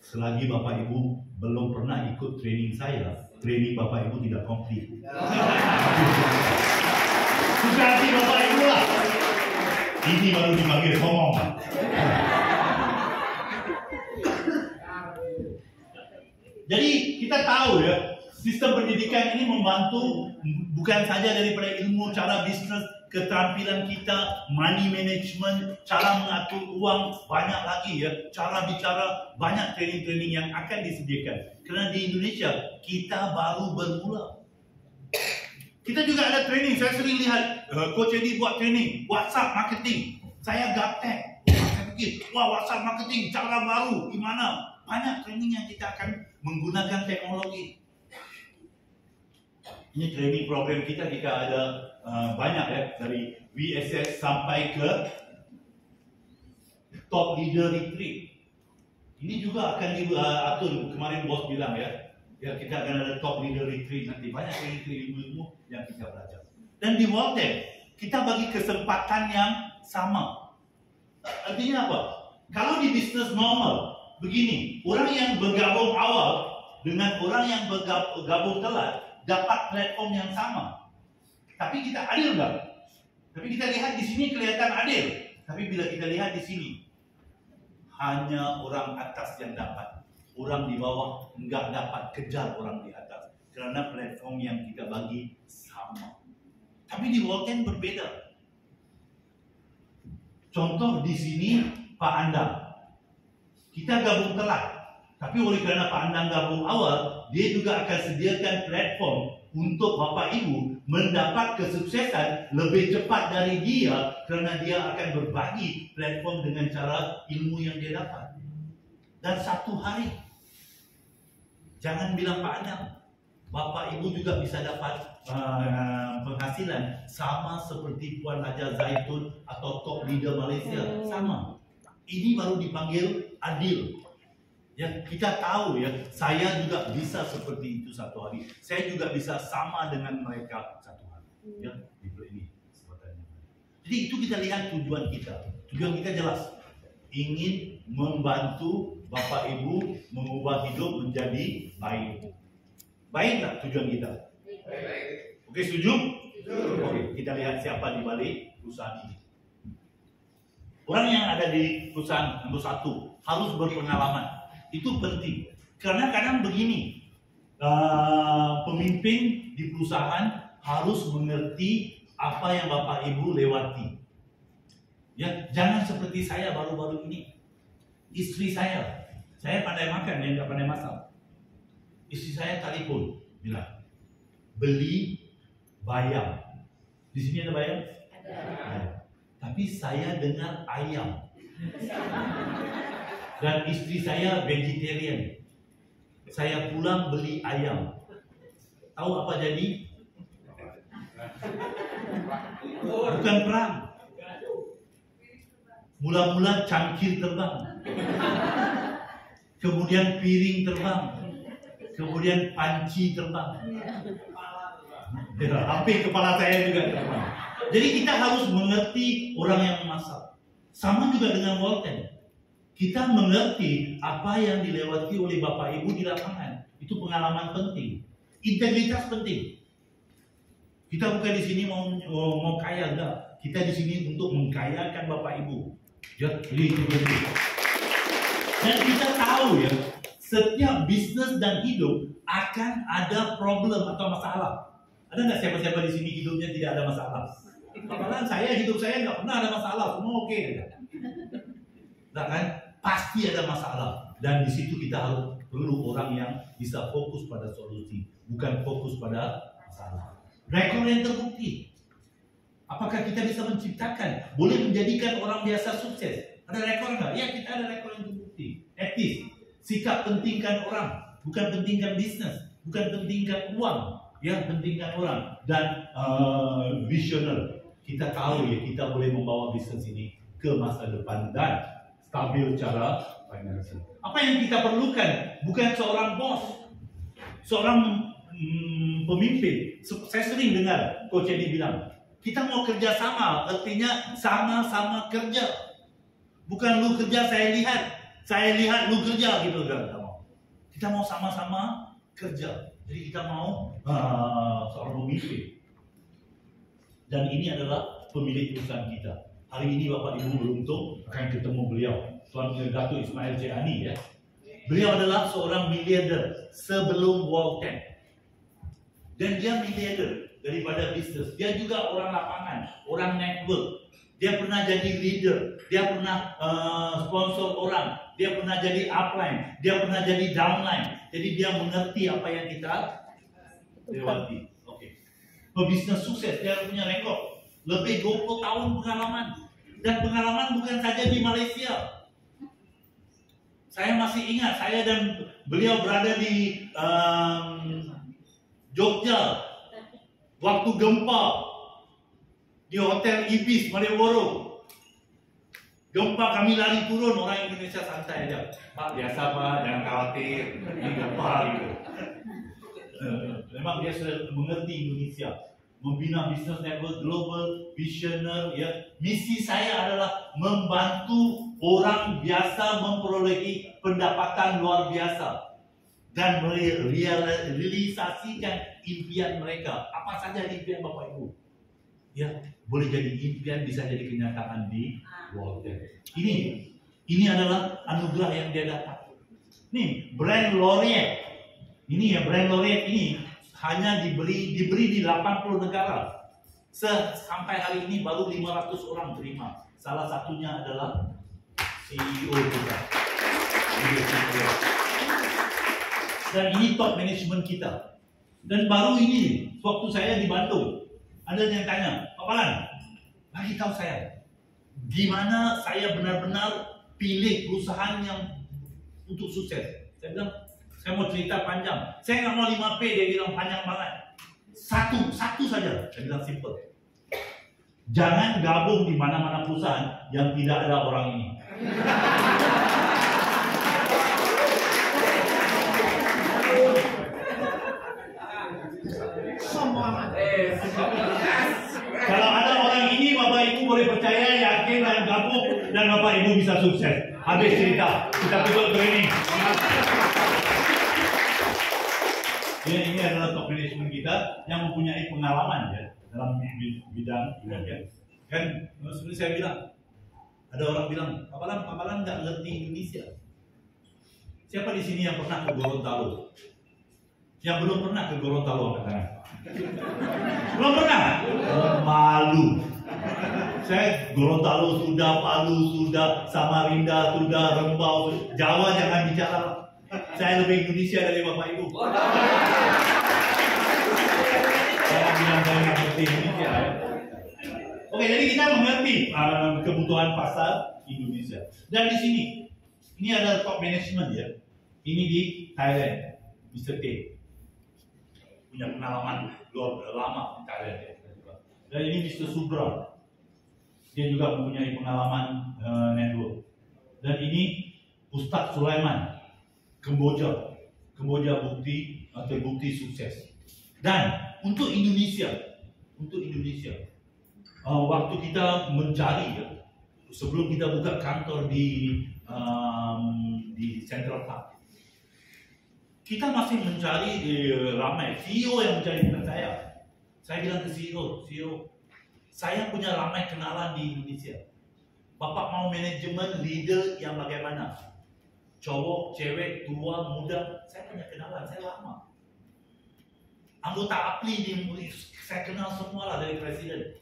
Selagi Bapak Ibu belum pernah ikut training saya, training Bapak Ibu tidak komplit. Suka hati Bapak Ibu lah. Ini baru dipanggil ngomong. Jadi kita tahu ya, sistem pendidikan ini membantu bukan saja daripada ilmu cara bisnis, keterampilan kita, money management, cara mengatur uang, banyak lagi ya, cara bicara, banyak training-training yang akan disediakan. Karena di Indonesia kita baru bermula. Kita juga ada training, saya sering lihat Coach Edi buat training, WhatsApp marketing. Saya gaptek, saya pikir, wah WhatsApp marketing, cara baru, gimana? Banyak training yang kita akan menggunakan teknologi. Ini training program kita ada banyak ya, dari VSS sampai ke Top Leader Retreat. Ini juga akan diatur, kemarin bos bilang ya, kita akan ada Top Leader Retreat nanti, banyak training ilmu yang kita belajar. Dan di World Camp kita bagi kesempatan yang sama. Artinya apa? Kalau di bisnis normal begini, orang yang bergabung awal dengan orang yang bergabung telat dapat platform yang sama. Tapi kita adil nggak? Tapi kita lihat di sini kelihatan adil. Tapi bila kita lihat di sini, hanya orang atas yang dapat. Orang di bawah nggak dapat kejar orang di atas. Karena platform yang kita bagi sama. Tapi di World Camp berbeda. Contoh di sini Pak Andang. Kita gabung telat. Tapi oleh karena Pak Andang gabung awal, dia juga akan sediakan platform untuk Bapak Ibu mendapat kesuksesan lebih cepat dari dia, kerana dia akan berbagi platform dengan cara ilmu yang dia dapat. Dan satu hari, jangan bilang Pak Adam, Bapak Ibu juga bisa dapat penghasilan sama seperti Puan Haja Zaitun atau top leader Malaysia. Sama. Ini baru dipanggil adil. Ya, kita tahu ya, saya juga bisa seperti itu satu hari. Saya juga bisa sama dengan mereka satu hari. Ya, ini sebutannya. Jadi itu kita lihat tujuan kita. Tujuan kita jelas. Ingin membantu Bapak Ibu mengubah hidup menjadi baik. Baik tak tujuan kita? Baik. Oke, setuju? Oke, kita lihat siapa di balik perusahaan ini. Orang yang ada di perusahaan nomor 1 harus berpengalaman. Itu penting. Karena kadang begini, pemimpin di perusahaan harus mengerti apa yang Bapak Ibu lewati. Ya, jangan seperti saya baru-baru ini. Istri saya pandai makan, dia nggak pandai masak. Istri saya telepon, bilang, beli bayam. Di sini ada bayam? Ada. Tapi saya dengar ayam. Dan istri saya vegetarian. Saya pulang beli ayam. Tahu apa jadi? Bukan perang. Mula-mula cangkir terbang. Kemudian piring terbang. Kemudian panci terbang. Hampir kepala saya juga terbang. Jadi kita harus mengerti orang yang memasak. Sama juga dengan Walton. Kita mengerti apa yang dilewati oleh Bapak Ibu di lapangan. Itu pengalaman penting. Integritas penting. Kita bukan di sini mau kaya, enggak. Kita di sini untuk mengkayakan Bapak Ibu. Ya, itu penting. Dan kita tahu ya, setiap bisnis dan hidup akan ada problem atau masalah. Ada nggak siapa-siapa di sini hidupnya tidak ada masalah? Padahal hidup saya nggak pernah ada masalah, semua oke. Nah kan? Pasti ada masalah, dan di situ kita harus perlu orang yang bisa fokus pada solusi, bukan fokus pada masalah. Rekor yang terbukti. Apakah kita bisa menciptakan, boleh menjadikan orang biasa sukses? Ada rekor nggak? Ya, kita ada rekor yang terbukti. Etis, sikap pentingkan orang, bukan pentingkan bisnis, bukan pentingkan uang, ya pentingkan orang, dan visioner. Kita tahu ya, kita boleh membawa bisnis ini ke masa depan dan stabil cara finansial. Apa yang kita perlukan bukan seorang bos, seorang pemimpin. Saya sering dengar Coach Eddie bilang, kita mau kerja sama, artinya sama-sama kerja. Bukan lu kerja saya lihat lu kerja gitu kan. Kita mau sama-sama kerja. Jadi kita mau seorang pemimpin. Dan ini adalah pemilik perusahaan kita. Hari ini Bapak Ibu beruntung akan ketemu beliau, Tuan Datuk Ismail Jehani ya. Beliau adalah seorang miliarder sebelum Walton. Dan dia miliarder daripada bisnis. Dia juga orang lapangan, orang network. Dia pernah jadi leader, dia pernah sponsor orang, dia pernah jadi upline, dia pernah jadi downline. Jadi dia mengerti apa yang kita lewati. Oke. Pebisnis sukses, dia punya rekor. Lebih 20 tahun pengalaman. Dan pengalaman bukan saja di Malaysia. Saya masih ingat, saya dan beliau berada di Jogja. Waktu gempa. Di Hotel Ibis, Malioboro. Gempa kami lari turun, orang Indonesia santai aja. Pak, biasa Pak, jangan khawatir. Ini gempa gitu. Memang dia sudah mengerti Indonesia. Membina bisnis network global, visioner ya. Misi saya adalah membantu orang biasa memperolehi pendapatan luar biasa dan merealisasikan impian mereka. Apa saja impian Bapak Ibu? Ya, boleh jadi impian, bisa jadi kenyataan di Walton. Ini adalah anugerah yang dia dapat. Nih, brand L'Oreal. Ini ya, brand L'Oreal ini hanya diberi di 80 negara. Sampai hari ini baru 500 orang terima. Salah satunya adalah CEO kita. Dan ini top management kita. Dan baru ini, waktu saya di Bandung, ada yang tanya, Pak Palan, bagi tahu saya, gimana saya benar-benar pilih perusahaan yang untuk sukses. Saya bilang, saya mau cerita panjang. Saya nggak mau 5P, dia bilang panjang banget. Satu saja, saya bilang simple. Jangan gabung di mana-mana perusahaan yang tidak ada orang ini. Kalau ada orang ini, Bapak Ibu boleh percaya, yakin dan gabung, dan Bapak Ibu bisa sukses. Habis cerita, kita tutup training. Ini adalah top management kita yang mempunyai pengalaman ya dalam bidang ya. Kan seperti saya bilang, ada orang bilang, Pak Palan nggak ngerti Indonesia. Siapa di sini yang pernah ke Gorontalo? Yang belum pernah ke Gorontalo angkat tangan. Belum pernah? Oh, malu. Saya Gorontalo sudah, Palu sudah, Samarinda sudah, Rembau, Jawa jangan bicara. Saya lebih Indonesia dari Bapak Ibu. Saya bilang saya nggak ngerti Indonesia. Oke, jadi kita mengerti kebutuhan pasar Indonesia. Dan di sini, ini ada top management ya. Ini di Thailand, Mr. T. Punya pengalaman lama di Thailand ya. Dan ini Mr. Subra. Dia juga mempunyai pengalaman network. Dan ini Ustadz Sulaiman, Kamboja bukti sukses. Dan untuk Indonesia, waktu kita mencari ya, sebelum kita buka kantor di Central Park, kita masih mencari ramai. CEO yang mencari bukan saya. Saya bilang ke CEO, saya punya ramai kenalan di Indonesia. Bapak mau manajemen leader yang bagaimana? Cowok, cewek, tua, muda, saya punya kenalan, saya lama. Anggota APLI, saya kenal semua lah dari presiden.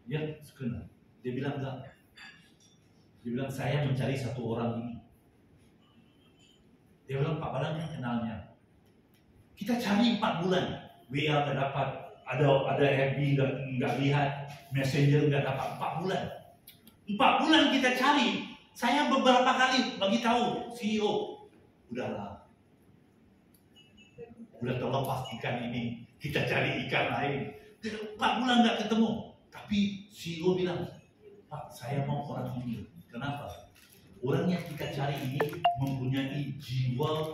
Ya, kenal. Dia bilang enggak. Dia bilang saya mencari satu orang ini. Dia bilang Pak Palan yang kenalnya. Kita cari 4 bulan, WA nggak dapat, ada FB nggak lihat, Messenger nggak dapat 4 bulan. 4 bulan kita cari. Saya beberapa kali bagi tahu CEO, udahlah, udah terlepas ikan ini, kita cari ikan lain. 4 bulan nggak ketemu, tapi CEO bilang, Pak, saya mau orang ini. Kenapa? Orang yang kita cari ini mempunyai jiwa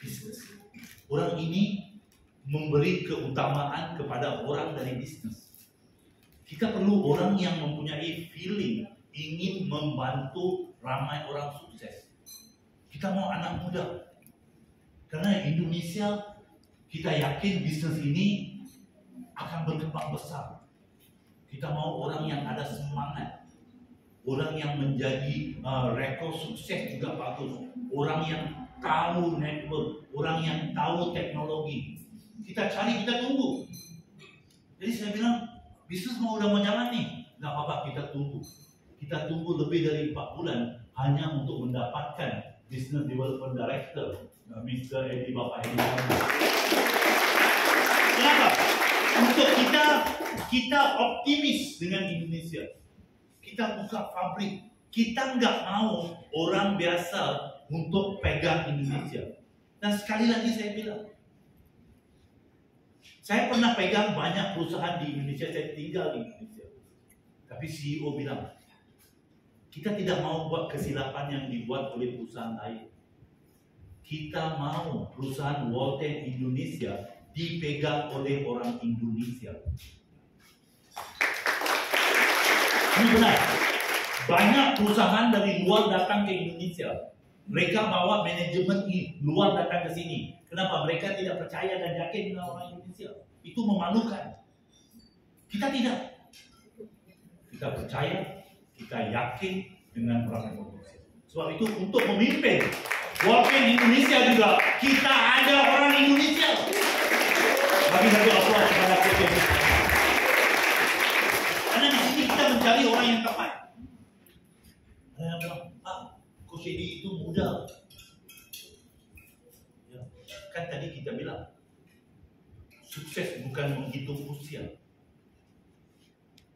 bisnis. Orang ini memberi keutamaan kepada orang dari bisnis. Kita perlu orang yang mempunyai feeling ingin membantu ramai orang sukses. Kita mau anak muda. Karena Indonesia, kita yakin bisnis ini akan berkembang besar. Kita mau orang yang ada semangat. Orang yang menjadi rekor sukses juga bagus. Orang yang tahu network. Orang yang tahu teknologi. Kita cari, kita tunggu. Jadi saya bilang, bisnis mau udah mau jalan nih. Gak apa-apa, kita tunggu. Kita tunggu lebih dari 4 bulan hanya untuk mendapatkan Business Development Director, Mr. Edi Bapak Edi. Kenapa? Untuk kita optimis dengan Indonesia. Kita buka pabrik. Kita nggak mau orang biasa untuk pegang Indonesia. Dan sekali lagi saya bilang, saya pernah pegang banyak perusahaan di Indonesia, saya tinggal di Indonesia. Tapi CEO bilang, kita tidak mau buat kesilapan yang dibuat oleh perusahaan lain. Kita mau perusahaan Walten Indonesia dipegang oleh orang Indonesia. Ini benar. Banyak perusahaan dari luar datang ke Indonesia. Mereka bawa manajemen luar datang ke sini. Kenapa? Mereka tidak percaya dan yakin dengan orang Indonesia. Itu memalukan. Kita tidak. Kita percaya, kita yakin dengan orang Indonesia. Sebab itu untuk memimpin Walten Indonesia juga, kita ada orang Indonesia. Bagi satu aplaus kepada PT. Karena di sini kita mencari orang yang tepat. Ada yang bilang, Coach Edi itu muda. Ya, kan tadi kita bilang, Sukses bukan menghitung usia,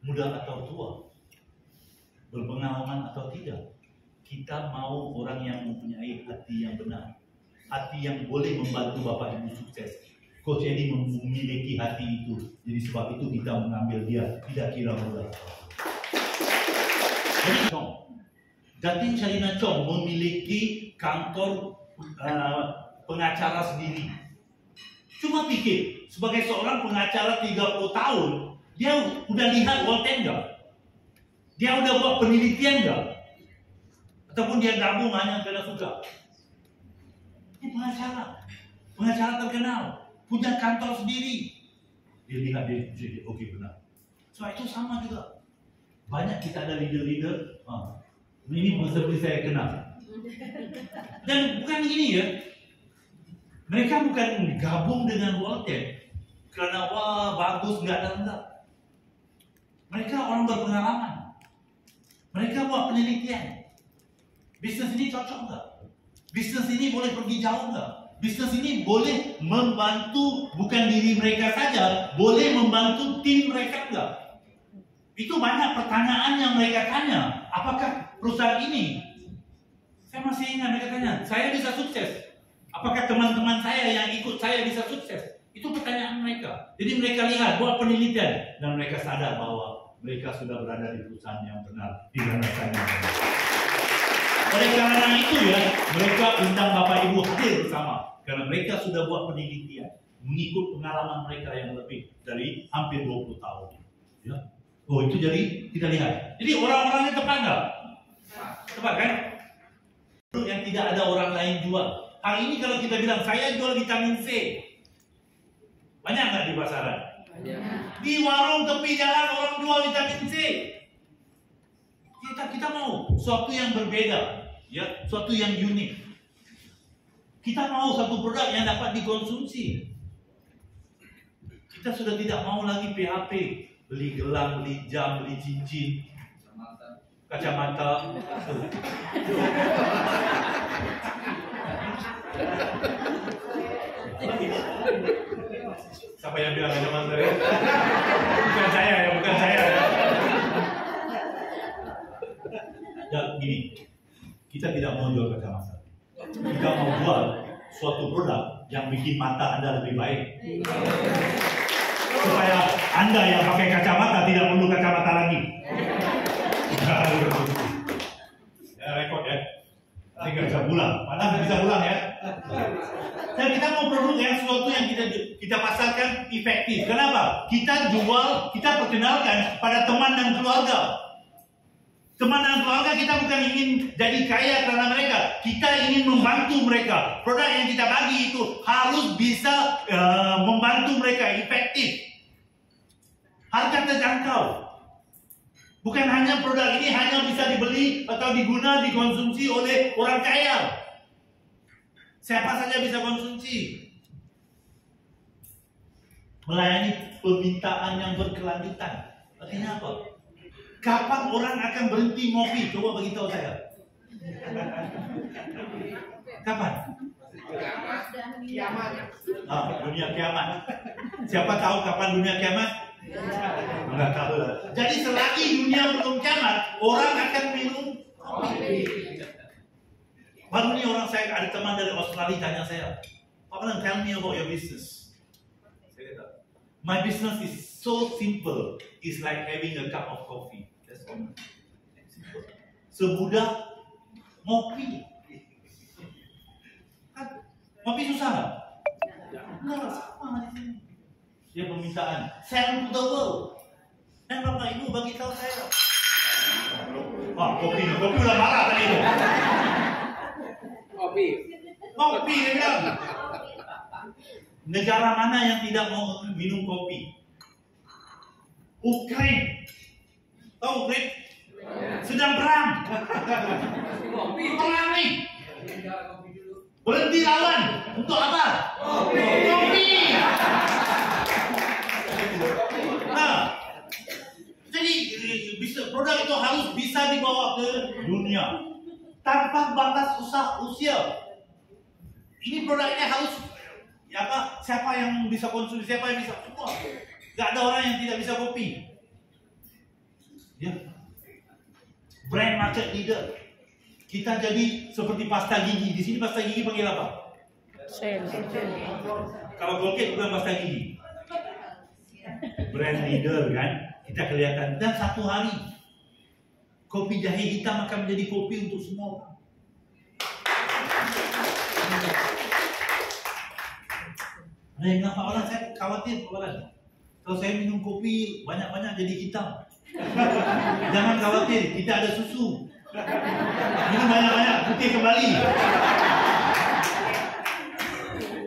muda atau tua, berpengalaman atau tidak. Kita mau orang yang mempunyai hati yang benar, hati yang boleh membantu Bapak Ibu sukses. Coach Eddie memiliki hati itu, jadi sebab itu kita mengambil dia, tidak kira muda. Jadi Datin Sharina Chong memiliki kantor pengacara sendiri. Cuma pikir, sebagai seorang pengacara 30 tahun, dia udah lihat konten nggak? Dia udah buat penelitian nggak? Ataupun dia gabung hanya karena suka? Ini pengacara terkenal, punya kantor sendiri. Dia lihat dia, oke benar. So itu sama juga. Banyak kita ada leader-leader, ini seperti saya kenal. Dan bukan gini ya, mereka bukan gabung dengan Walter karena wah bagus enggak. Mereka orang berpengalaman. Mereka buat penelitian. Bisnis ini cocok enggak? Bisnis ini boleh pergi jauh enggak? Bisnis ini boleh membantu bukan diri mereka saja, boleh membantu tim mereka enggak? Itu banyak pertanyaan yang mereka tanya. Apakah perusahaan ini? Saya masih ingat mereka tanya, saya bisa sukses? Apakah teman-teman saya yang ikut saya bisa sukses? Itu pertanyaan mereka. Jadi mereka lihat, buat penelitian, dan mereka sadar bahwa mereka sudah berada di perusahaan yang benar, di landasan yang benar. Oleh karena itu ya, mereka undang Bapak Ibu hadir bersama, karena mereka sudah buat penelitian, mengikut pengalaman mereka yang lebih dari hampir 20 tahun. Ya. Oh itu jadi kita lihat. Jadi orang-orangnya tepat nggak? Tepat kan? Produk yang tidak ada orang lain jual. Hari ini kalau kita bilang saya jual vitamin C, banyak nggak di pasaran? Di warung tepi jalan orang jual vitamin C. Kita mau sesuatu yang berbeda, ya, sesuatu yang unik. Kita mau satu produk yang dapat dikonsumsi. Kita sudah tidak mau lagi PHP, beli gelang, beli jam, beli cincin, kacamata. Siapa yang bilang kacamata ya? Bukan saya ya, bukan saya ya. Dan gini, kita tidak mau jual kacamata. Kita mau jual suatu produk yang bikin mata Anda lebih baik. Supaya Anda yang pakai kacamata tidak perlu kacamata lagi. Ya, rekod ya. Ini nggak bisa pulang. Mana bisa pulang ya? Dan kita mau produk yang sesuatu yang kita pasarkan efektif. Kenapa? Kita jual, kita perkenalkan pada teman dan keluarga. Teman dan keluarga kita bukan ingin jadi kaya karena mereka. Kita ingin membantu mereka. Produk yang kita bagi itu harus bisa membantu mereka efektif. Harga terjangkau. Bukan hanya produk ini hanya bisa dibeli atau dikonsumsi oleh orang kaya. Siapa saja bisa konsumsi. Melayani permintaan yang berkelanjutan. Artinya apa? Kapan orang akan berhenti ngopi? Coba beritahu saya. Kapan? Kiamat. Dunia kiamat. Siapa tahu kapan dunia kiamat? Enggak tahu lah. Jadi selagi dunia belum kiamat, orang akan minum kopi. Baru ini saya ada teman dari Australia tanya saya, Pak Malang, tell me about your business. Saya kata, my business is so simple. It's like having a cup of coffee. That's all. Simple. Semudah ngopi. Ngopi susah nggak? Enggak, sama di sini. Dia permintaan, sell to the world. Dan Bapak Ibu bagi tahu saya. Kopi udah marah tadi itu. Kopi dia bilang. Negara mana yang tidak mau minum kopi? Ukraina. Tahu Ukraina? Sedang perang. Perang nih. Berhenti lawan. Untuk apa? Kopi. Nah, jadi produk itu harus bisa dibawa ke dunia tanpa batas usia. Ini produk ini harus siapa yang bisa konsumsi, siapa yang bisa semua. Gak ada orang yang tidak bisa kopi. Ya. Brand market leader. Kita jadi seperti pasta gigi. Di sini pasta gigi panggil apa? Shell. Kalau Colgate bukan pasta gigi. Brand leader kan, kita kelihatan. Dan satu hari kopi jahe hitam akan menjadi kopi untuk semua orang. Ada yang bilang, Pak Walan, saya khawatir Pak Walan. Kalau saya minum kopi banyak-banyak jadi hitam. Jangan khawatir, kita ada susu. Minum banyak-banyak, putih kembali.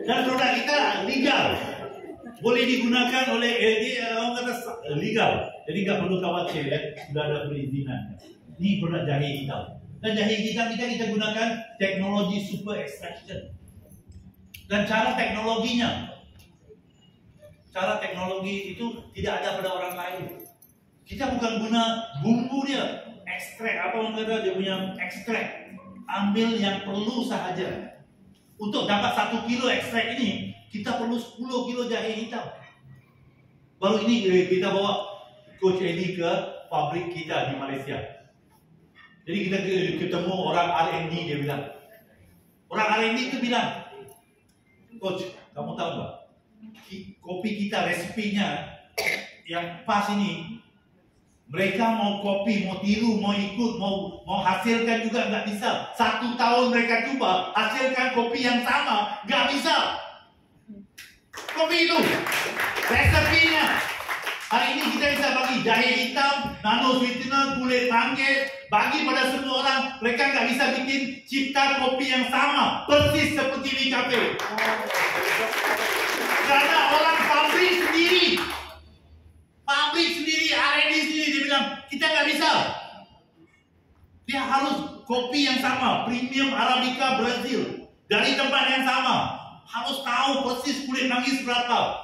Dan produk kita legal. Boleh digunakan oleh orang kata legal. Jadi nggak perlu khawatir ya, sudah ada perizinan. Ini produk jahe hitam. Dan jahe hitam kita gunakan teknologi super extraction. Dan cara teknologi itu tidak ada pada orang lain. Kita bukan guna bumbu dia, ekstrak apa orang kata dia punya ekstrak. Ambil yang perlu sahaja. Untuk dapat 1 kilo ekstrak ini, kita perlu 10 kilo jahe hitam. Baru ini kita bawa Coach Eddie ke pabrik kita di Malaysia. Jadi kita ketemu orang R&D, dia bilang. Orang R&D itu bilang, Coach, kamu tahu nggak? Kopi kita resepinya yang pas ini, mereka mau kopi, mau tiru, mau ikut, mau hasilkan juga nggak bisa. 1 tahun mereka coba hasilkan kopi yang sama, nggak bisa. Kopi itu resepinya. Hari ini kita bisa bagi jahe hitam, nano sweetener, kulit bangkit, bagi pada semua orang. Mereka nggak bisa bikin cipta kopi yang sama, persis seperti di kafe. Karena orang pabrik sendiri, R&D sendiri, dia bilang kita nggak bisa. Dia harus kopi yang sama, premium Arabica Brazil, dari tempat yang sama. Harus tahu persis kulit manggis berapa,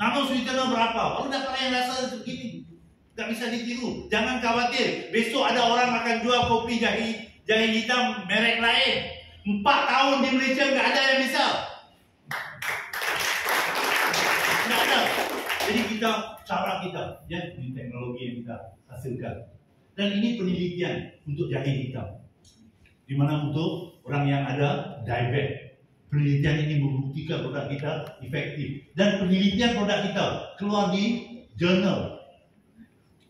nano sweetener berapa. Baru dapat yang rasa begini. Nggak bisa ditiru. Jangan khawatir, besok ada orang akan jual kopi jahe hitam merek lain. 4 tahun di Malaysia nggak ada yang bisa. Nggak ada. Jadi cara kita, ya, ini teknologi yang kita hasilkan. Dan ini penelitian untuk jahe hitam. Dimana untuk orang yang ada diabetes. Penelitian ini membuktikan produk kita efektif. Dan penelitian produk kita keluar di jurnal.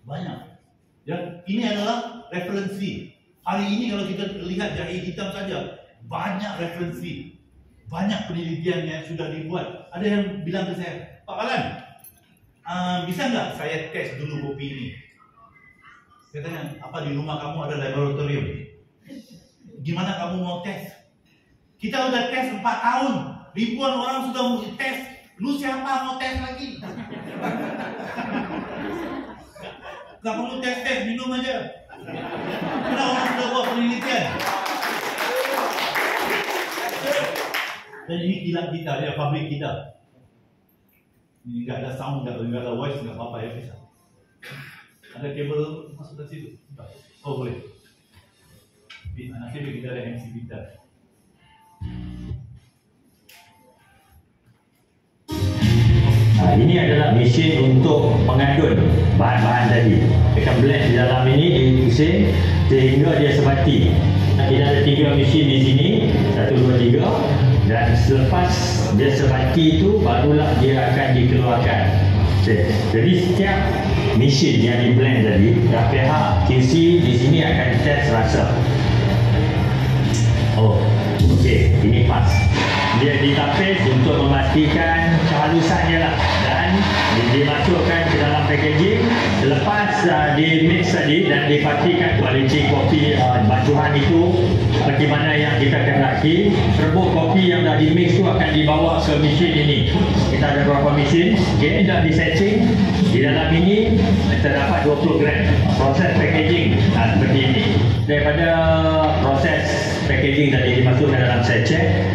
Banyak. Ya, ini adalah referensi. Hari ini kalau kita lihat jahe hitam saja, banyak referensi. Banyak penelitian yang sudah dibuat. Ada yang bilang ke saya, Pak Walan, bisa nggak saya tes dulu kopi ini? Saya tanya, apa di rumah kamu ada laboratorium? Gimana kamu mau tes? Kita udah tes 4 tahun, ribuan orang sudah mau tes. Lu siapa mau tes lagi? Gak perlu tes, minum aja. Karena orang sudah buat penelitian. Dan ini kilat kita, ya, pabrik kita. Ini nggak ada sound, nggak ada voice, nggak apa-apa ya, bisa. Ada kabel masuk ke situ. Oh boleh. Nanti kita ada MC kita. Ini adalah mesin untuk mengadun bahan-bahan tadi. Kita blend di dalam ini di mesin sehingga dia sebati. Kita ada 3 mesin di sini, 1, 2, 3. Dan selepas dia sebati itu barulah dia akan dikeluarkan. Jadi setiap mesin yang di blend tadi, pihak QC di sini akan test rasa. Oh, okey, ini pas. Dia ditapis untuk memastikan kehalusannya lah, dan dimasukkan ke dalam packaging. Selepas di mix tadi dan dipastikan kualiti kopi bacuhan itu seperti mana yang kita kendaki, serbuk kopi yang dah di mix itu akan dibawa ke mesin ini. Kita ada beberapa mesin, dah di setting. Di dalam ini terdapat 20 gram. Proses packaging seperti ini. Daripada proses packaging tadi dimasukkan dalam sachet,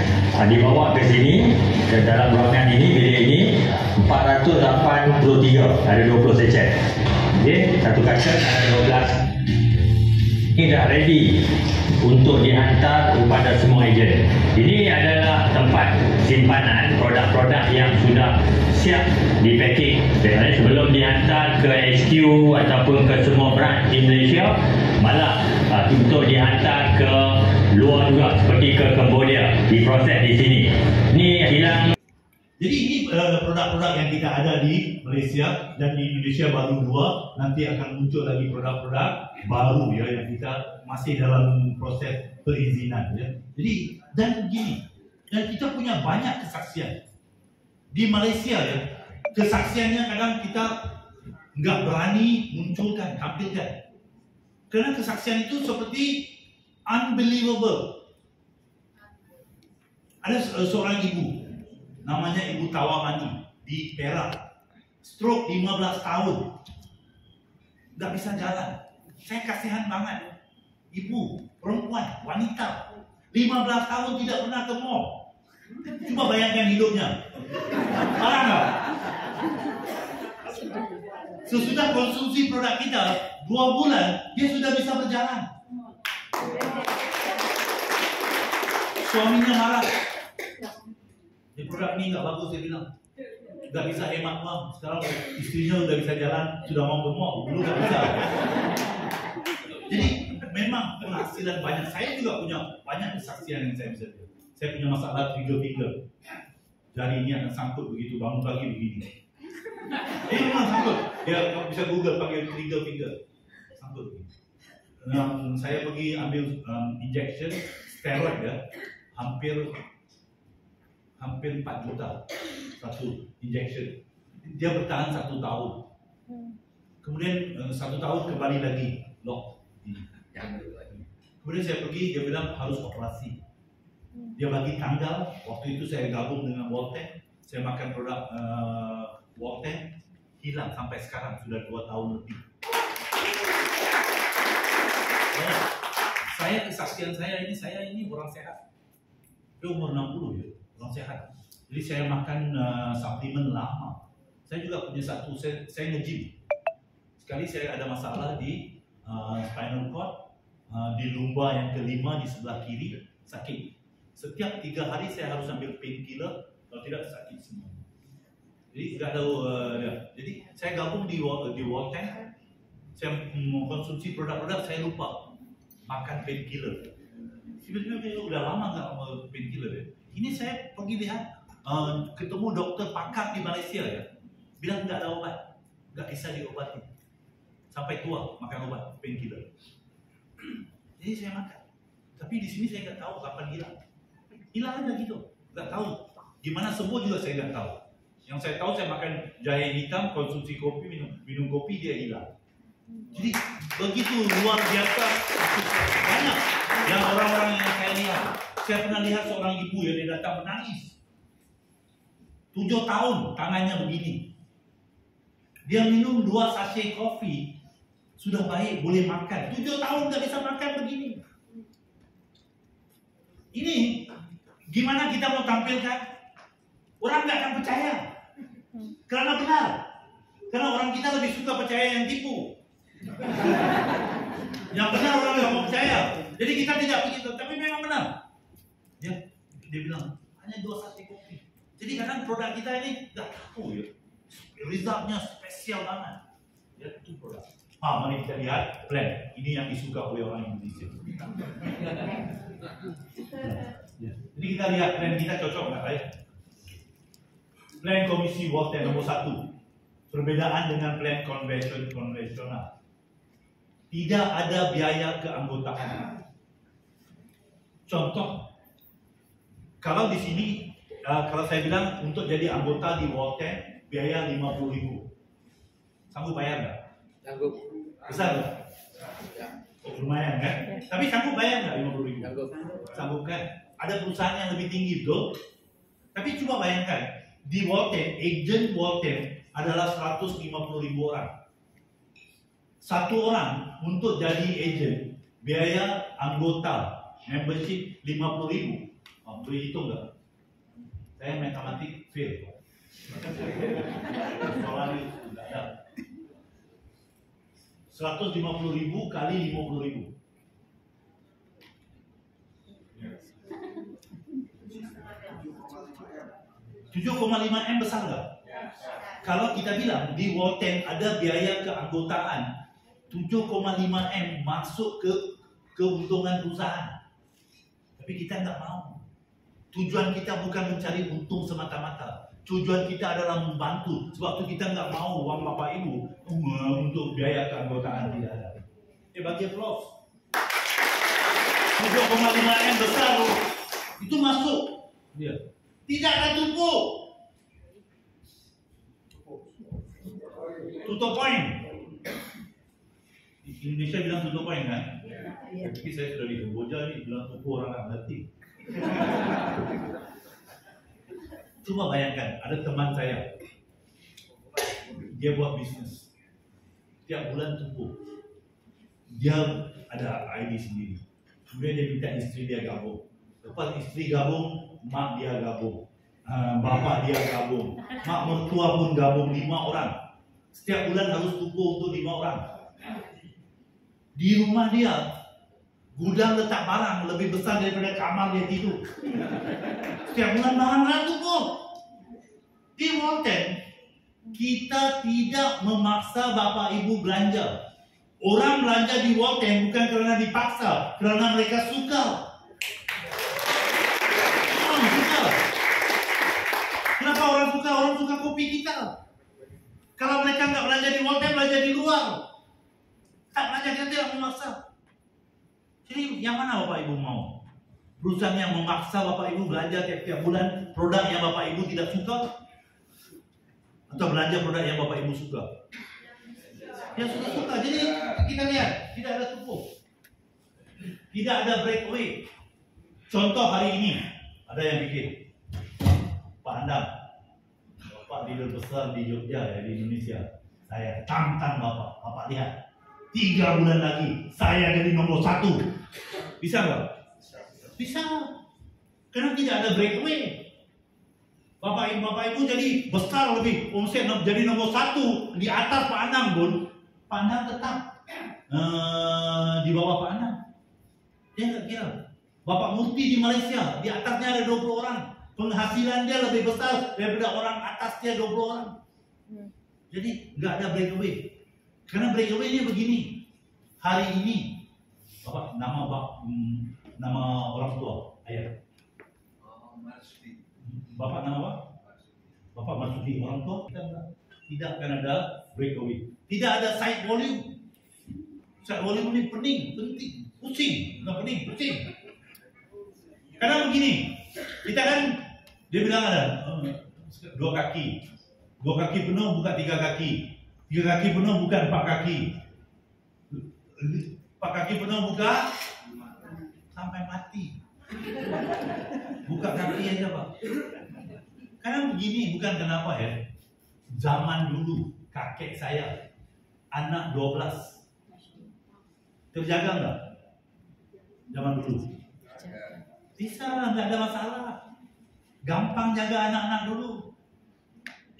dibawa ke sini, ke dalam ruangan ini, bilik ini 483, ada 20 sachet. Okey, satu kaca ada 12. ini dah ready untuk dihantar kepada semua ejen. Ini adalah tempat simpanan produk-produk yang sudah siap di packing. Jadi sebelum dihantar ke HQ ataupun ke semua branch di Malaysia, malah untuk dihantar ke luar juga, seperti ke Cambodia, diproses di sini. Ini hilang. Jadi ini produk-produk yang kita ada di Malaysia dan di Indonesia baru 2, nanti akan muncul lagi produk-produk baru ya yang kita masih dalam proses perizinan ya. Jadi dan begini, dan kita punya banyak kesaksian di Malaysia ya. Kesaksiannya kadang kita nggak berani munculkan, tampilkan, karena kesaksian itu seperti unbelievable. Ada seorang ibu, namanya Ibu Tawamani di Perak, stroke 15 tahun, nggak bisa jalan. Saya kasihan banget. Ibu, perempuan, wanita, 15 tahun tidak pernah ke mall. Coba bayangkan hidupnya. Parah nggak? Sesudah konsumsi produk kita 2 bulan, dia sudah bisa berjalan. Suaminya marah. Di produk ini nggak bagus, dia bilang. Nggak bisa hemat uang. Sekarang istrinya udah bisa jalan, sudah mau ke mall. Dulu nggak bisa. Jadi memang penghasilan banyak. Saya juga punya banyak kesaksian yang saya bisa lihat. Saya punya masalah trigger finger. Jari ini akan sangkut begitu, bangun pagi begini. Memang sangkut. Ya, kamu bisa Google panggil trigger finger. Sangkut begini. Saya pergi ambil injection steroid ya, hampir 4 juta satu injection. Dia bertahan 1 tahun. Kemudian 1 tahun kembali lagi lock. Kemudian saya pergi, dia bilang harus operasi. Dia bagi tanggal. Waktu itu saya gabung dengan Volten. Saya makan produk Volten, hilang sampai sekarang sudah 2 tahun lebih. Saya kesaksian saya ini orang sehat. Dia umur 60 ya, orang sehat. Jadi saya makan suplemen lama. Saya juga punya satu, saya nge-gym. Sekali saya ada masalah di spinal cord, di lumba yang kelima di sebelah kiri, sakit. Setiap 3 hari saya harus ambil painkiller, kalau tidak sakit semua. Jadi nggak tahu. Jadi saya gabung di Volten. Saya mengkonsumsi produk-produk, saya lupa makan painkiller. Sebenarnya udah lama nggak painkiller ya. Ini saya pergi lihat, ketemu dokter pakar di Malaysia ya, bilang nggak ada obat, nggak bisa diobati. Sampai tua makan obat painkiller. Jadi saya makan. Tapi di sini saya nggak tahu kapan hilang. Hilang aja gitu, nggak tahu. Gimana sembuh juga saya nggak tahu. Yang saya tahu, saya makan jahe hitam, konsumsi kopi, minum kopi, dia hilang. Jadi begitu luar biasa banyak yang orang-orang yang saya lihat. Saya pernah lihat seorang ibu yang dia datang menangis. 7 tahun tangannya begini. Dia minum 2 sachet kopi, sudah baik, boleh makan. 7 tahun nggak bisa makan begini. Ini gimana kita mau tampilkan? Orang nggak akan percaya. Karena benar. Karena orang kita lebih suka percaya yang tipu. Yang benar orang nggak mau percaya. Jadi kita tidak begitu, tapi memang benar. Ya, dia bilang hanya 2 sachet kopi. Jadi kadang produk kita ini nggak tahu ya. Resultnya spesial banget. Ya, itu produk. Mari kita lihat plan. Ini yang disuka oleh orang Indonesia. Ya. Jadi kita lihat plan kita cocok nggak ya? Plan Komisi Volten nomor 1. Perbedaan dengan plan konvensional. Tidak ada biaya keanggotaan. Contoh, kalau di sini, kalau saya bilang untuk jadi anggota di Volten biaya 50.000, sanggup bayar nggak? Sanggup. Besar nggak? Oh, lumayan kan? Tapi sanggup bayar nggak 50.000? Sanggup. Sanggup kan? Ada perusahaan yang lebih tinggi betul. Tapi coba bayangkan, di Volten, agent Volten adalah 150.000 orang. Satu orang untuk jadi agent, biaya anggota membership 50.000. Boleh hitung nggak? Saya matematik fail. Soalnya tidak ada. 150.000 kali 50.000. 7,5 M besar nggak? Kalau kita bilang di World 10 ada biaya keanggotaan 7,5 M masuk ke keuntungan perusahaan. Tapi kita nggak mau. Tujuan kita bukan mencari untung semata-mata. Tujuan kita adalah membantu. Sebab itu kita nggak mau uang Bapak Ibu untuk biaya keanggotaan tidak ada. Bagi applause. 7,5 M besar itu masuk. Ya. Tidak ada tumpuk. Tutup poin. Indonesia bilang tutup poin kan? Tapi saya sudah di Kamboja ni bilang tumpuk orang tak ngerti. Cuma bayangkan, ada teman saya, dia buat bisnes, tiap bulan tumpuk. Dia ada ID sendiri. Kemudian dia minta isteri dia gabung. Lepas isteri gabung, mak dia gabung, bapak dia gabung, mak mertua pun gabung, 5 orang. Setiap bulan harus tumpuk untuk 5 orang. Di rumah dia, gudang letak barang lebih besar daripada kamar dia tidur. Setiap bulan barang tumpuk. Di World 10, kita tidak memaksa bapak ibu belanja. Orang belanja di World 10 bukan kerana dipaksa, kerana mereka suka. Suka. Kenapa orang suka? Orang suka kopi kita. Kalau mereka nggak belanja di World 10, belanja di luar. Tak belanja, kita tidak memaksa. Jadi yang mana bapak ibu mau? Perusahaan yang memaksa bapak ibu belanja tiap bulan produk yang bapak ibu tidak suka? Atau belanja produk yang bapak ibu suka? Yang suka-suka. Jadi kita lihat, tidak ada tumpuk, tidak ada breakaway. Contoh hari ini ada yang bikin Pak Andam, Bapak dealer besar di Jogja ya, di Indonesia. Saya tantang Bapak lihat 3 bulan lagi saya jadi nomor 1. Bisa nggak? Bisa. Karena tidak ada breakaway. Bapak ibu jadi besar lebih, omset jadi nomor 1 di atas Pak Andam pun. Pak Andam tetap di bawah Pak Andam. Dia nggak kira. Bapak Murti di Malaysia, di atasnya ada 20 orang. Penghasilan dia lebih besar daripada orang atas dia 20 orang. Jadi nggak ada breakaway. Karena breakaway-nya begini. Hari ini, Bapak nama orang tua, ayah. Bapak nama apa? Bapak Marsudi, orang tua kita tidak akan ada breakaway. Tidak ada side volume. Side volume ini penting, pusing, bukan pening, pusing. Karena begini, kita kan dia bilang ada 2 kaki, 2 kaki penuh bukan 3 kaki, 3 kaki penuh bukan 4 kaki, 4 kaki penuh buka sampai mati. Buka kaki aja Pak. Karena begini, bukan kenapa ya. Zaman dulu kakek saya anak 12 terjaga nggak? Zaman dulu bisa, nggak ada masalah, gampang jaga anak-anak dulu.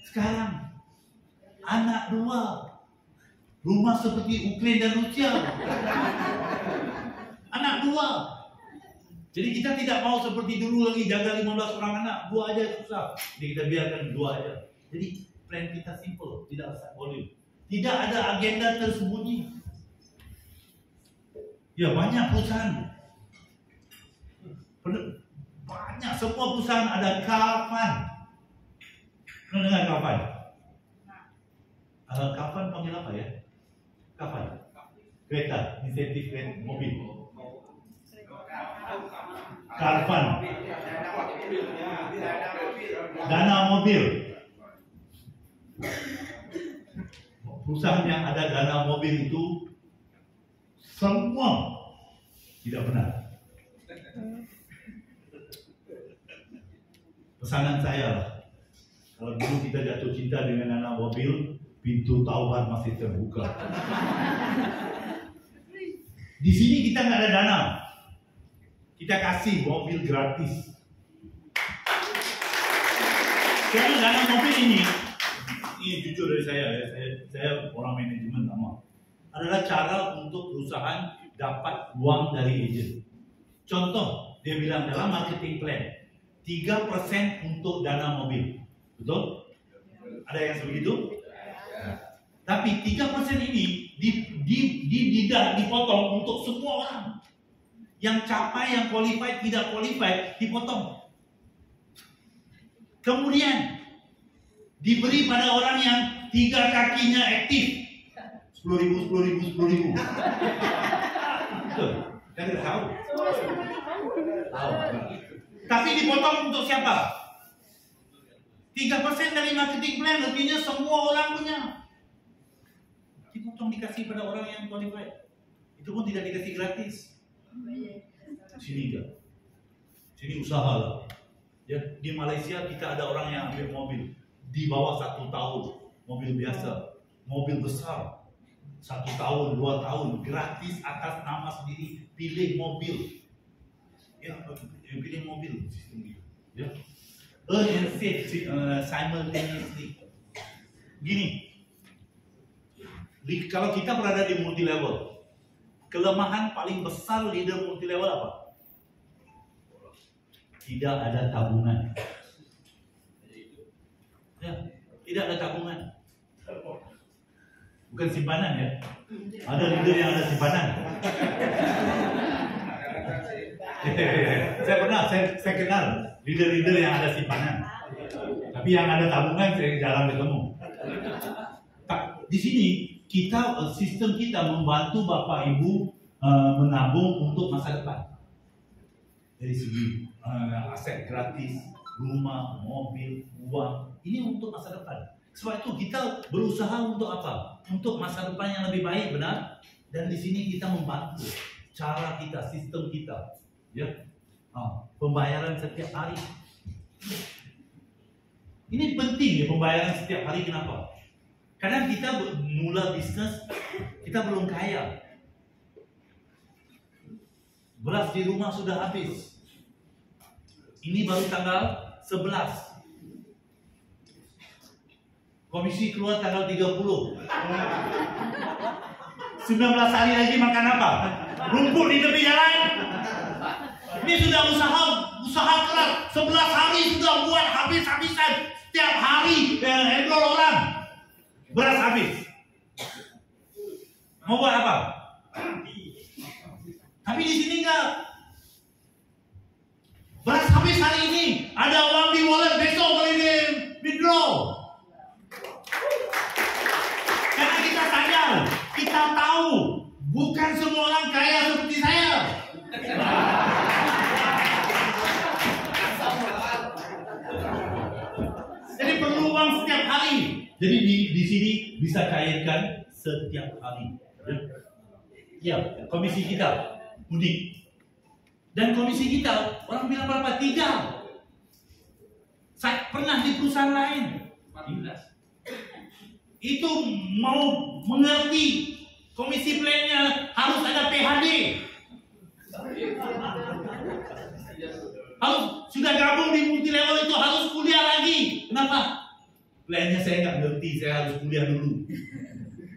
Sekarang anak 2, rumah seperti Ukraina dan Rusia. Anak 2. Jadi kita tidak mau seperti dulu lagi jaga 15 orang anak, 2 aja susah. Jadi kita biarkan 2 aja. Jadi plan kita simple, tidak besar volume. Tidak ada agenda tersembunyi. Ya banyak perusahaan. Banyak, semua perusahaan ada kafan. Pernah dengar kafan? Kafan panggil apa ya? Kafan. Kereta, insentif kereta, mobil. Kafan. Dana mobil. Perusahaan yang ada dana mobil itu semua tidak benar. Pesanan saya lah, kalau dulu kita jatuh cinta dengan anak mobil, pintu taubat masih terbuka. Di sini kita nggak ada dana, kita kasih mobil gratis. Karena dana mobil ini jujur dari saya orang manajemen lama, adalah cara untuk perusahaan dapat uang dari agent. Contoh, dia bilang dalam marketing plan 3% untuk dana mobil, Betul? Ada yang sebegitu? Tapi 3% ini dipotong untuk semua orang. Yang capai, yang qualified, tidak qualified, dipotong. Kemudian diberi pada orang yang 3 kakinya aktif. 10.000. Betul. Kan tidak tahu. Tapi dipotong untuk siapa? 3% dari marketing plan, artinya semua orang punya. Dipotong dikasih pada orang yang qualified. Itu pun tidak dikasih gratis. Sini enggak. Sini usaha lah. Ya, di Malaysia kita ada orang yang ambil mobil di bawah 1 tahun, mobil biasa, mobil besar, 1 tahun, 2 tahun, gratis atas nama sendiri, pilih mobil. Ya, pilih mobil sistem gitu. Ya. Earn and save simultaneously. Gini, kalau kita berada di multi level, kelemahan paling besar leader multi level apa? Tidak ada tabungan. Ya, tidak ada tabungan. Bukan simpanan ya. Ada leader yang ada simpanan. Saya kenal leader-leader yang ada simpanan. Tapi yang ada tabungan saya jarang ketemu. Di sini sistem kita membantu Bapak Ibu menabung untuk masa depan. Dari segi aset gratis, rumah, mobil, uang, ini untuk masa depan. Sebab itu kita berusaha untuk apa? Untuk masa depan yang lebih baik, benar? Dan di sini kita membantu cara kita, sistem kita, ya, pembayaran setiap hari. Ini penting ya, pembayaran setiap hari. Kenapa? Karena kita mula bisnis, kita belum kaya. Beras di rumah sudah habis. Ini baru tanggal 11. Komisi keluar tanggal 30. 19 hari lagi makan apa? Rumput di tepi jalan. Ini sudah usaha keras. 11 hari sudah buat habis-habisan. Setiap hari enroll orang. Beras habis. Mau buat apa? Tapi di sini enggak. Beras habis hari ini. Ada uang di wallet, besok boleh di withdraw. Karena kita sadar, kita tahu bukan semua orang kaya seperti saya. Jadi perlu uang setiap hari. Jadi di sini bisa cairkan setiap hari. Ya, komisi kita unik. Dan komisi kita, orang bilang berapa? 3. Saya pernah di perusahaan lain. 15. Itu mau mengerti komisi plannya harus ada PhD. Harus sudah gabung di multi level itu harus kuliah lagi. Kenapa? Plannya saya nggak ngerti, saya harus kuliah dulu.